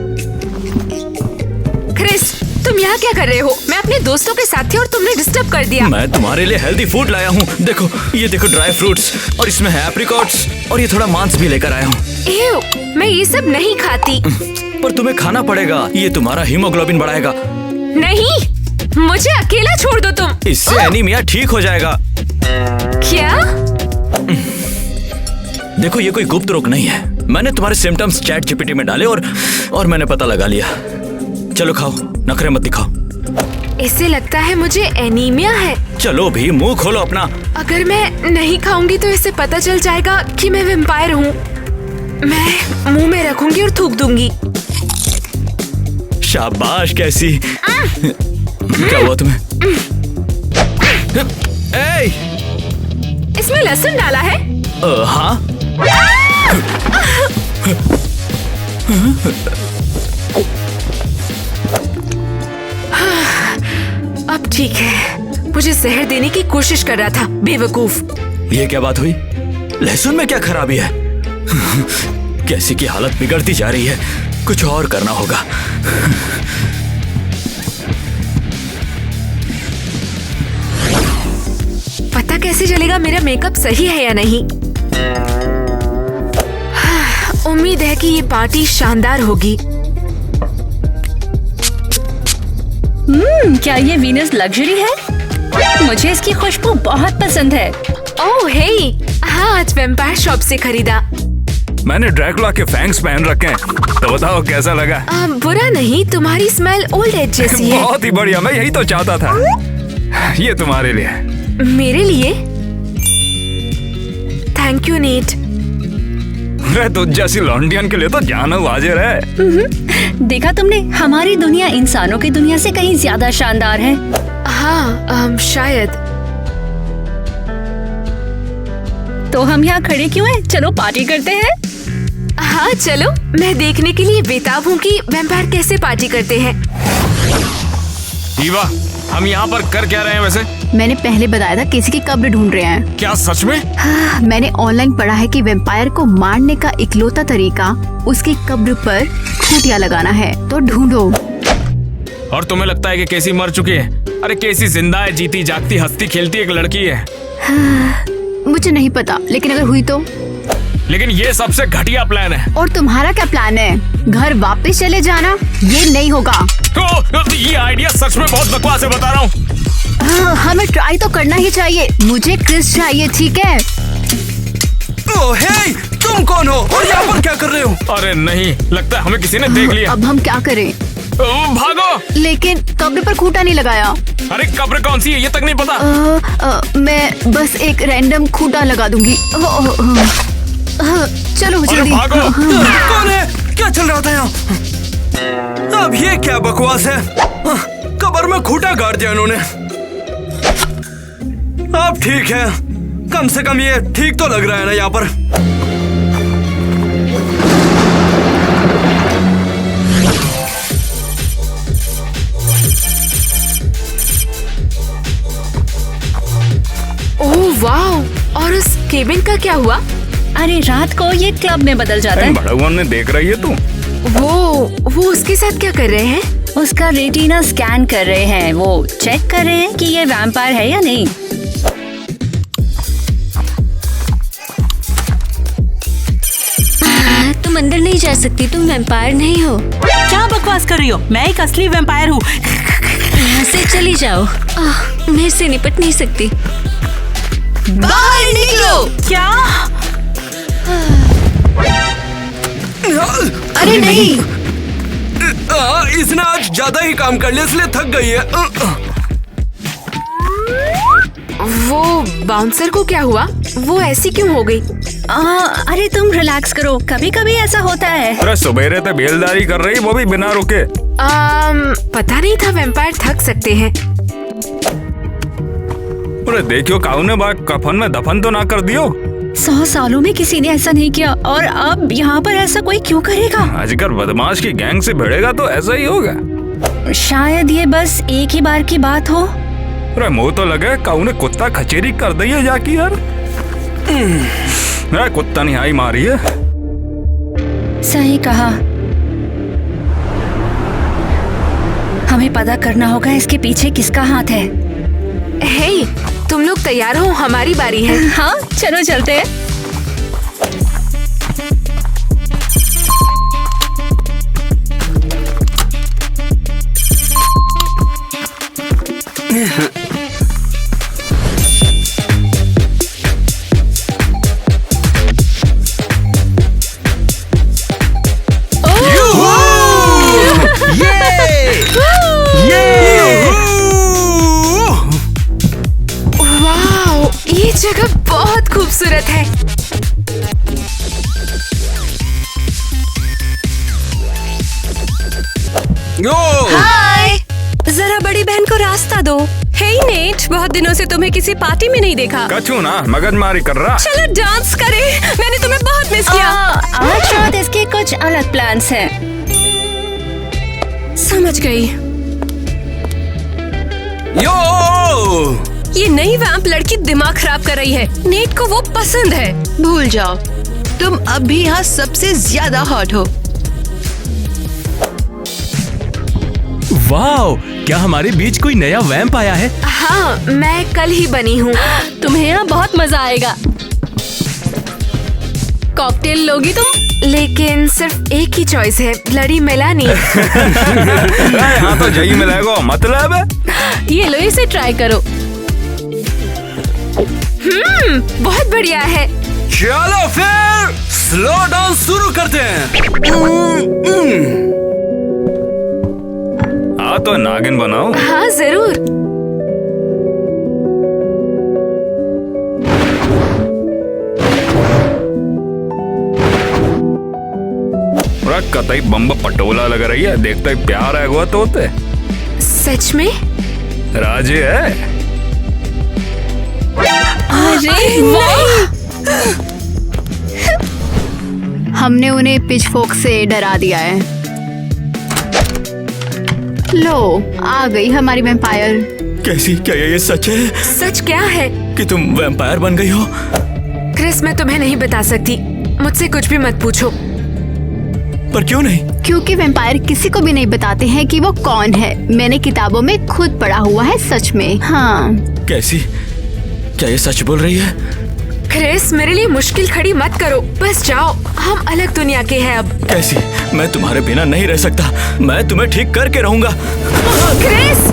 क्रिस, तुम यहाँ क्या कर रहे हो? मैं अपने दोस्तों के साथ थी और तुमने डिस्टर्ब कर दिया। मैं तुम्हारे लिए हेल्दी फूड लाया हूँ। देखो, ये देखो ड्राई फ्रूट्स, और इसमें है एप्रिकॉट्स, और ये थोड़ा मांस भी लेकर आया हूँ। एव, मैं ये सब नहीं खाती। पर तुम्हें खाना पड़ेगा, ये तुम्हारा हीमोग्लोबिन बढ़ाएगा। नहीं, मुझे अकेला छोड़ दो तुम। इससे एनीमिया ठीक हो जाएगा। क्या? देखो, ये कोई गुप्त रोग नहीं है। मैंने तुम्हारे सिम्टम्स चैट जीपीटी में डाले और मैंने पता लगा लिया। चलो खाओ, नखरे मत दिखाओ। इससे लगता है मुझे एनीमिया है। चलो भी, मुंह खोलो अपना। अगर मैं नहीं खाऊंगी तो इससे पता चल जाएगा कि मैं वैम्पायर हूँ। मैं मुंह में रखूंगी और थूक दूंगी। शाबाश कैसी। क्या हुआ तुम्हें? इसमें लहसुन डाला है? हाँ। अब ठीक है। मुझे जहर देने की कोशिश कर रहा था, बेवकूफ। ये क्या बात हुई? लहसुन में क्या खराबी है? कैसी की हालत बिगड़ती जा रही है। कुछ और करना होगा। पता कैसे चलेगा मेरा मेकअप सही है या नहीं? उम्मीद है कि ये पार्टी शानदार होगी। क्या ये वीनस लग्जरी है? मुझे इसकी खुशबू बहुत पसंद है। ओह हे, हाँ, आज वैम्पायर शॉप से खरीदा। मैंने ड्रैकुला के फैंग्स पहन रखे हैं, तो बताओ कैसा लगा? बुरा नहीं, तुम्हारी स्मेल ओल्ड एज जैसी है। बहुत ही बढ़िया, मैं यही तो चाहता था। ये तुम्हारे लिए। मेरे लिए? Thank you net. मैं तुझ जैसी लॉन्डियन के लिए तो जाना हाजिर है। देखा तुमने, हमारी दुनिया इंसानों की दुनिया से कहीं ज्यादा शानदार है। हाँ, शायद। तो हम यहाँ खड़े क्यों हैं? चलो पार्टी करते हैं। हाँ चलो, मैं देखने के लिए बेताब हूँ कि वैम्पायर कैसे पार्टी करते हैं। ईवा, हम यहाँ पर कर क्या रहे हैं वैसे? मैंने पहले बताया था किसी की कब्र ढूंढ रहे हैं। क्या सच में? हाँ, मैंने ऑनलाइन पढ़ा है कि वैम्पायर को मारने का इकलौता तरीका उसकी कब्र पर खूंटियां लगाना है, तो ढूंढो। और तुम्हें लगता है कि केसी मर चुकी है? अरे केसी जिंदा है, जीती जागती हंसती खेलती एक लड़की है। हाँ, मुझे नहीं पता, लेकिन अगर हुई तो? लेकिन ये सबसे घटिया प्लान है। और तुम्हारा क्या प्लान है? घर वापस चले जाना? ये नहीं होगा। ये आइडिया सच में बहुत बकवास है, बता रहा हूँ। हमें ट्राई तो करना ही चाहिए। मुझे क्रिस चाहिए, ठीक है? ओह हे, तुम कौन हो और यहाँ पर क्या कर रहे हो? अरे नहीं, लगता है हमें किसी ने देख लिया। अब हम क्या करें? भागो। लेकिन कब्र पर खूंटा नहीं लगाया। अरे कब्र कौन सी है ये तक नहीं पता। मैं बस एक रैंडम खूंटा लगा दूंगी। चलो जल्दी। भागो। कौन है? क्या चल रहा था यहाँ? अब ये क्या बकवास है? कब्र में खूंटा गाड़ दिया इन्होंने। अब ठीक है, कम से कम ये ठीक तो लग रहा है ना यहाँ पर। ओह वाह, और उस केबिन का क्या हुआ? अरे रात को ये क्लब में बदल जाता है। बड़ा हुआ ने देख रही है तू? वो उसके साथ क्या कर रहे हैं? उसका रेटिना स्कैन कर रहे हैं। वो चेक कर रहे हैं कि ये वैम्पायर है या नहीं। तुम अंदर नहीं जा सकती, तुम वैम्पायर नहीं हो। क्या बकवास कर रही हो? मैं एक असली वैम्पायर हूँ। यहाँ से चली जाओ। मैं इससे निपट नहीं सकती। बाहर निकलो। क्या? अरे नहीं, इसने आज ज्यादा ही काम कर लिया इसलिए थक गई है। वो बाउंसर को क्या हुआ? वो ऐसी क्यों हो गई? अरे तुम रिलैक्स करो, कभी कभी ऐसा होता है। अरे सुबेरे तो बेलदारी कर रही, वो भी बिना रुके। पता नहीं था वैम्पायर थक सकते हैं। अरे देखियो, काऊ ने बाग कफन में दफन तो ना कर दियो। 100 सालों में किसी ने ऐसा नहीं किया, और अब यहाँ पर ऐसा कोई क्यों करेगा? आजकल बदमाश की गैंग से भिड़ेगा तो ऐसा ही होगा। शायद ये बस एक ही बार की बात हो। अरे मुँह तो लगे काऊ ने कुत्ता खचेरी कर दी है जाकी यार। अरे कुत्ता नहीं आई मारी है। सही कहा। हमें पता करना होगा इसके पीछे किसका हाथ है। हे, तुम लोग तैयार हो? हमारी बारी है। हाँ चलो चलते हैं। वाओ, ये जगह बहुत खूबसूरत है। हाय, जरा बड़ी बहन को रास्ता दो। हे नेट, बहुत दिनों से तुम्हें किसी पार्टी में नहीं देखा। कछू ना मगजमारी कर रहा। चलो डांस करें, मैंने तुम्हें बहुत मिस किया। आज रात इसके कुछ अलग प्लान्स हैं। समझ गई। यो! ये नई वैम्प लड़की दिमाग खराब कर रही है। नेट को वो पसंद है। भूल जाओ, तुम अब भी यहाँ सबसे ज्यादा हॉट हो। वाओ, क्या हमारे बीच कोई नया वैम्प आया है? हाँ, मैं कल ही बनी हूँ। तुम्हें यहाँ बहुत मजा आएगा। कॉकटेल लोगी तुम? लेकिन सिर्फ एक ही चॉइस है, ब्लडी मेलानी। यहाँ तो जई मिलेगा, मतलब है। ये लो, इसे ट्राई करो। बहुत बढ़िया है। चलो फिर स्लो डांस शुरू करते हैं। हाँ तो नागिन बनाओ। हाँ जरूर। कतई बम्ब पटोला लग रही है, देखता ही प्यार है हुआ तो होते। सच में? राजी है। अरे हमने उन्हें पिचफोर्क से डरा दिया है। लो, आ गई हमारी वैम्पायर। कैसी? क्या ये सच है? सच क्या है? कि तुम वैम्पायर बन गई हो? क्रिस, मैं तुम्हें नहीं बता सकती, मुझसे कुछ भी मत पूछो। पर क्यों नहीं? क्योंकि वैम्पायर किसी को भी नहीं बताते हैं कि वो कौन है। मैंने किताबों में खुद पढ़ा हुआ है, सच में। हाँ। कैसी? क्या ये सच बोल रही है? क्रिस, मेरे लिए मुश्किल खड़ी मत करो, बस जाओ, हम अलग दुनिया के हैं अब। कैसी? मैं तुम्हारे बिना नहीं रह सकता, मैं तुम्हें ठीक करके रहूंगा। क्रिस,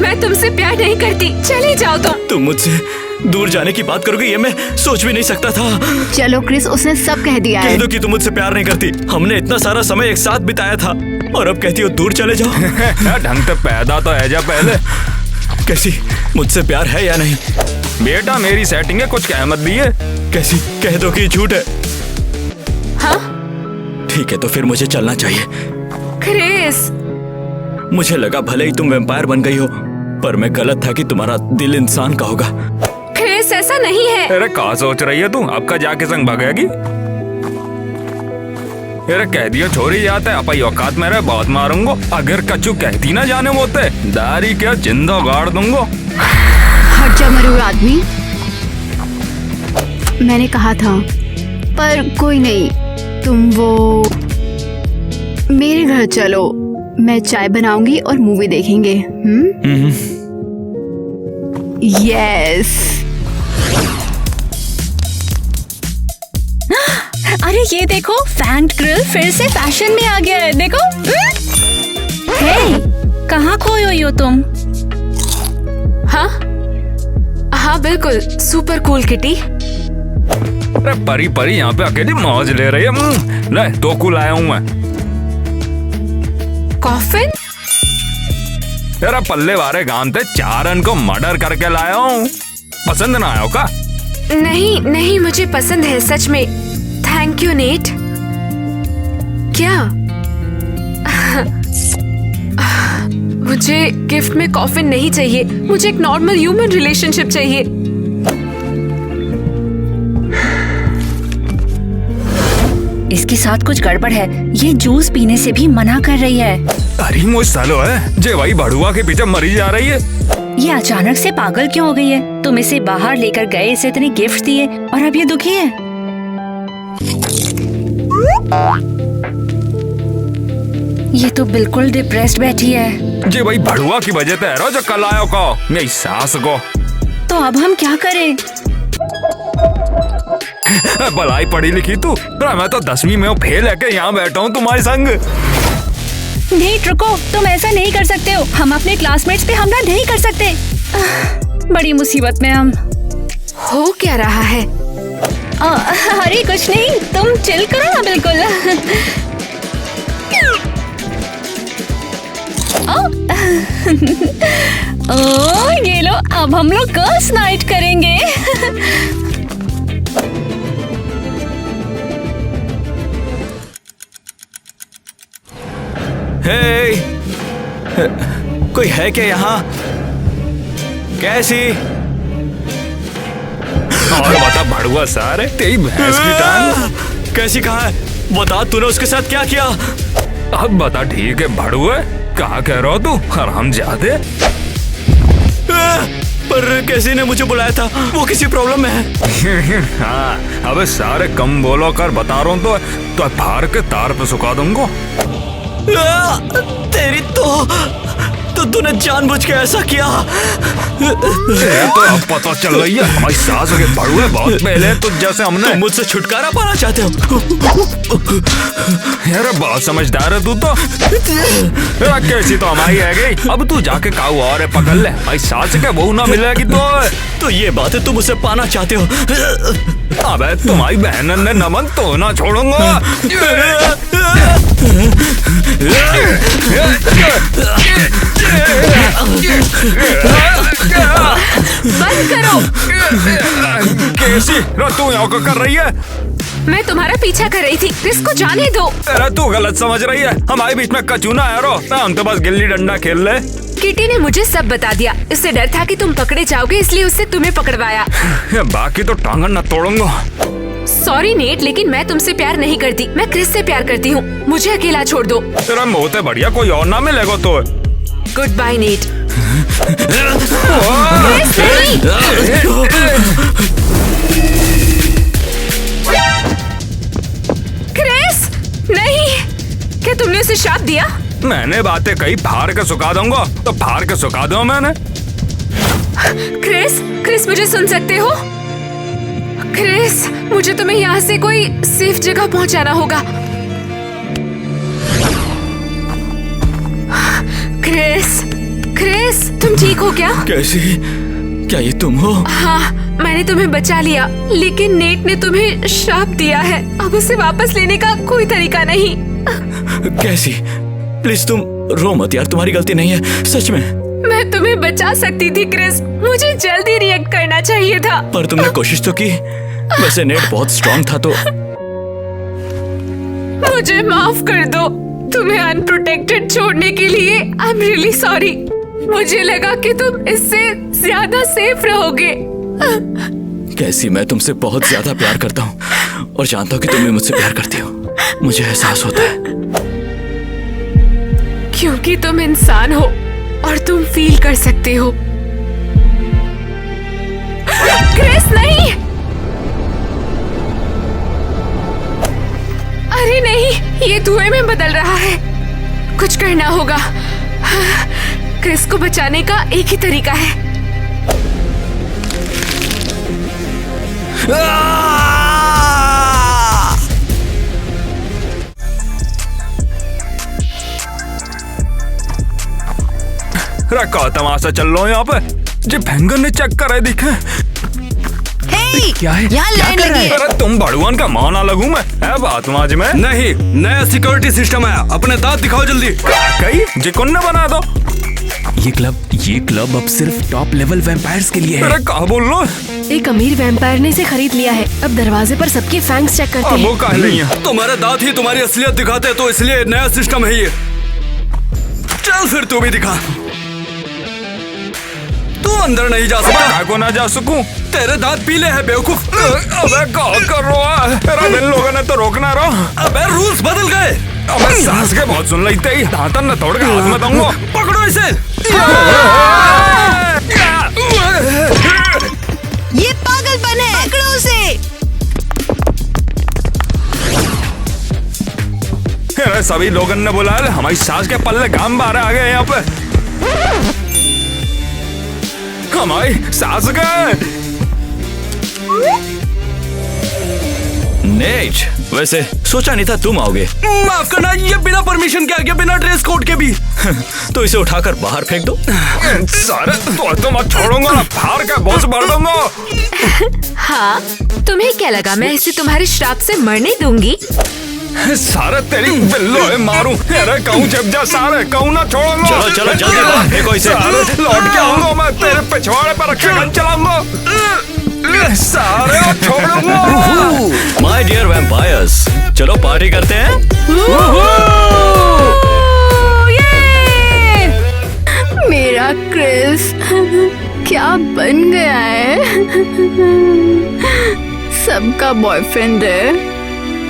मैं तुमसे प्यार नहीं करती, चले जाओ तुम मुझसे दूर जाने की बात करोगे, ये मैं सोच भी नहीं सकता था। चलो क्रिस, उसने सब कह दिया है। कह दो कि तुम मुझसे प्यार नहीं करती। हमने इतना सारा समय एक साथ बिताया था और अब कहती हो दूर चले जाओ। ढंग से पैदा तो है जा पहले। कैसी? मुझसे प्यार है या नहीं? बेटा मेरी सेटिंग है, कुछ कह मत दिए। कैसी? कह दो कि झूठ है। हाँ? ठीक है, तो फिर मुझे चलना चाहिए। क्रिस, मुझे लगा भले ही तुम वैम्पायर बन गई हो, पर मैं गलत था कि तुम्हारा दिल इंसान का होगा। क्रिस, ऐसा नहीं है। अरे कहाँ सोच रही है तू? आपका जाके संग भागेगी? अरे कह दिया छोरी जाते है, अपनी औकात में रहे, बहुत मारूंगा। अगर कचू कहती ना जाने होते, दारी क्या जिंदा गाड़ दूंगा। हट जा मरूर आदमी, मैंने कहा था। पर कोई नहीं, तुम वो मेरे घर चलो, मैं चाय बनाऊंगी और मूवी देखेंगे। यस। अरे ये देखो, फैंक्ड ग्रिल फिर से फैशन में आ गया है, देखो। हे, कहाँ खोई हुई हो तुम? हाँ बिल्कुल, सुपर कूल किटी। अरे परी परी यहाँ पे अकेली मौज ले रही है। ले तो कूल आया हूँ मैं। कॉफिन? तेरा पल्ले वाले गांव 4 रन को मर्डर करके लाया हूँ। पसंद ना आया का? नहीं नहीं, मुझे पसंद है सच में। Thank you net. क्या? मुझे गिफ्ट में कॉफिन नहीं चाहिए, मुझे एक नॉर्मल ह्यूमन रिलेशनशिप चाहिए। इसके साथ कुछ गड़बड़ है, ये जूस पीने से भी मना कर रही है। अरे मोई सालो है जे भाई भड़ुआ के पीछे मरी जा रही है। ये अचानक से पागल क्यों हो गई है? तुम इसे बाहर लेकर गए, इसे इतने गिफ्ट दिए और अब ये दुखी है। ये तो बिल्कुल डिप्रेस्ड बैठी है। जे भाई भड़ुआ की वजह से है जो कल आयो को मेरी सास को। तो अब हम क्या करें? भलाई पढ़ी लिखी तू, मैं तो 10वीं में फेल है के यहाँ बैठा हूँ तुम्हारे संग। नहीं रुको, तुम ऐसा नहीं कर सकते हो। हम अपने क्लासमेट्स पे हमला नहीं कर सकते। बड़ी मुसीबत में हम। हो क्या रहा है? अरे कुछ नहीं, तुम चिल करो ना बिल्कुल। ये लो, अब हम लोग गर्ल्स नाइट करेंगे। हे, कोई है क्या यहाँ? कैसी? और बता भड़ुआ सारे तेरी भैंस की टांग। कैसी कहाँ है? बता, तूने उसके साथ क्या किया? अब बता ठीक है भड़ुआ, कहा कह रहा हो तू? हम जाते। पर कैसी ने मुझे बुलाया था, वो किसी प्रॉब्लम में है। हाँ, अबे सारे कम बोलो कर बता रहा हूँ तो फाड़ के तार पे सुखा दूंगा। तेरी तो तूने जानबूझ के ऐसा किया। तो अब पता चल रही है हमारी सास के भड़ुए बहुत पहले तो जैसे हमने। तुम मुझसे छुटकारा पाना चाहते हो? यार बहुत समझदार है तू तो। कैसी तो हमारी है गई। अब तू जाके काऊ और पकड़ ले, हमारी सास के बहू ना मिलेगी तो ये बात है, तुम उसे पाना चाहते हो? अबे तुम्हारी बहन ने नमन तो ना छोड़ूंगा। बंद करो। कैसी तू यहाँ को कर रही है? मैं तुम्हारा पीछा कर रही थी, इसको जाने दो। अरे तू गलत समझ रही है, हमारे बीच में कचूना है रो। हम तो बस गिल्ली डंडा खेल ले। किटी ने मुझे सब बता दिया, इससे डर था कि तुम पकड़े जाओगे इसलिए उससे तुम्हें पकड़वाया। बाकी तो टांगन न तोड़ूंगा। सॉरी नेट, लेकिन मैं तुमसे प्यार नहीं करती, मैं क्रिस से प्यार करती हूँ। मुझे अकेला छोड़ दो। तेरा मोते बढ़िया कोई और ना मिलेगा तो। Good by net. क्रिस नहीं, क्या तुमने उसे श्राप दिया? मैंने बातें कही फाड़ के सुखा दूंगा तो फाड़ के सुखा दो मैंने। क्रिस मुझे सुन सकते हो? क्रिस, मुझे तुम्हें यहाँ से कोई सेफ जगह पहुँचाना होगा। क्रिस, तुम ठीक हो क्या? कैसी? क्या ये तुम हो? हाँ, मैंने तुम्हें बचा लिया, लेकिन नेट ने तुम्हें श्राप दिया है। अब उसे वापस लेने का कोई तरीका नहीं। कैसी? प्लीज तुम रो मत यार, तुम्हारी गलती नहीं है, सच में। मैं तुम्हें बचा सकती थी क्रिस, मुझे जल्दी रिएक्ट करना चाहिए था। पर तुमने कोशिश तो की। वैसे नेट बहुत स्ट्रांग था तो। मुझे माफ कर दो तुम्हें अनप्रोटेक्टेड छोड़ने के लिए। I am really sorry. मुझे लगा कि तुम इससे ज्यादा सेफ रहोगे। कैसी, मैं तुमसे बहुत ज्यादा प्यार करता हूँ और जानता हूँ कि तुम भी मुझसे प्यार करती हो। मुझे एहसास होता है। क्योंकि तुम इंसान हो और तुम फील कर सकते हो। क्रिस नहीं, अरे नहीं, ये धुएं में बदल रहा है। कुछ करना होगा। क्रिस को बचाने का एक ही तरीका है। रखा तमाशा चल लो यहाँ पे। जी भयंकर ने चेक करे दिखे। क्या है? यहाँ क्या लाइन कर रहा लगी है? है। अरे तुम बड़ुआन का माना लगू मैं है बात माज में। नहीं, नया सिक्योरिटी सिस्टम है। अपने दांत दिखाओ जल्दी। कहीं जिकुन ने बना दो। ये क्लब अब सिर्फ टॉप लेवल वैम्पायर्स के लिए है। अरे कहा बोल लो। एक अमीर वैम्पायर ने इसे खरीद लिया है। अब दरवाजे पर सबके फैंग्स चेक करते अब वो हैं। कहा नहीं है। तुम्हारे दांत ही तुम्हारी असलियत दिखाते हैं, तो इसलिए नया सिस्टम है ये। चल फिर तू भी दिखा। तू अंदर नहीं जा सकता। मैं को ना जा सकूं। तेरे दांत पीले हैं बेवकूफ। अबे क्या कर रहा है? तेरा इन लोगों ने तो रोकना रहा। अबे रूल्स बदल गए। अबे सास के बहुत सुन लेते ही दांतन न तोड़ के हाथ में दूंगा। पकड़ो इसे। ये पागलपन है। पकड़ो उसे। अरे सभी लोगों ने बुलाया, हमारी सास के पल्ले गाम बाहर आ गए यहाँ पे। हमारी सास गए। नेट, वैसे सोचा नहीं था तुम आओगे। माफ करना, ये बिना परमिशन के आ गया, बिना ड्रेस कोड के भी। तो इसे उठाकर बाहर फेंक दो। सारे तो मैं छोड़ूंगा ना, फाड़ के बॉस भर दूंगा। हाँ, तुम्हें क्या लगा मैं इसे तुम्हारे श्राप से मरने दूंगी? सारे तेरी बिल्लो है मारूं। अरे कहूँ जब जा सारे कहूँ ना छोड़ूंगा। चलो चलो जल्दी बाहर फेंको इसे। सारे लौट के आऊंगा मैं, तेरे पिछवाड़े पर रखे गन चलाऊंगा। सारे छोड़ूंगा। माय डियर वैम्पायर्स, चलो पार्टी करते हैं। मेरा क्रिस क्या बन गया है। सबका बॉयफ्रेंड है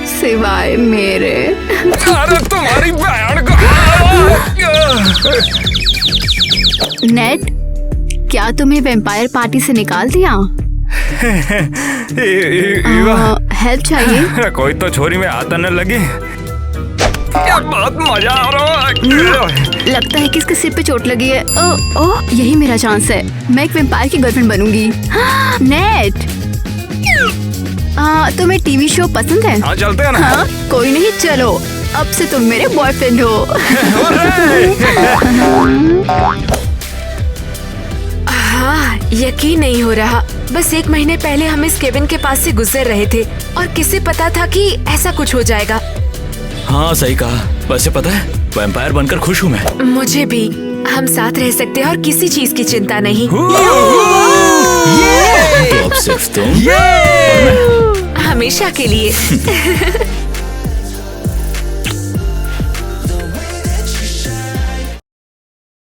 सिवाय मेरे। अरे तुम्हारी बहन को। नेट, क्या तुम्हें वैम्पायर पार्टी से निकाल दिया? हेल्प चाहिए? कोई तो छोरी में आता न लगी। यार बहुत मजा आ रहा है। लगता है कि इसके सिर पे चोट लगी है। ओह, यही मेरा चांस है। मैं एक वैम्पायर की गर्लफ्रेंड बनूंगी। नेट, तुम्हें टीवी शो पसंद है? हाँ चलते हैं ना। हाँ, कोई नहीं, चलो अब से तुम मेरे बॉयफ्रेंड हो। हाँ, यकीन नहीं हो रहा। बस 1 महीने पहले हम इस केबिन के पास से गुजर रहे थे और किसे पता था कि ऐसा कुछ हो जाएगा। हाँ सही कहा। वैसे पता है, वैम्पायर बनकर खुश हूँ मैं। मुझे भी। हम साथ रह सकते हैं और किसी चीज की चिंता नहीं। तो अब सिर्फ तुम हमेशा के लिए।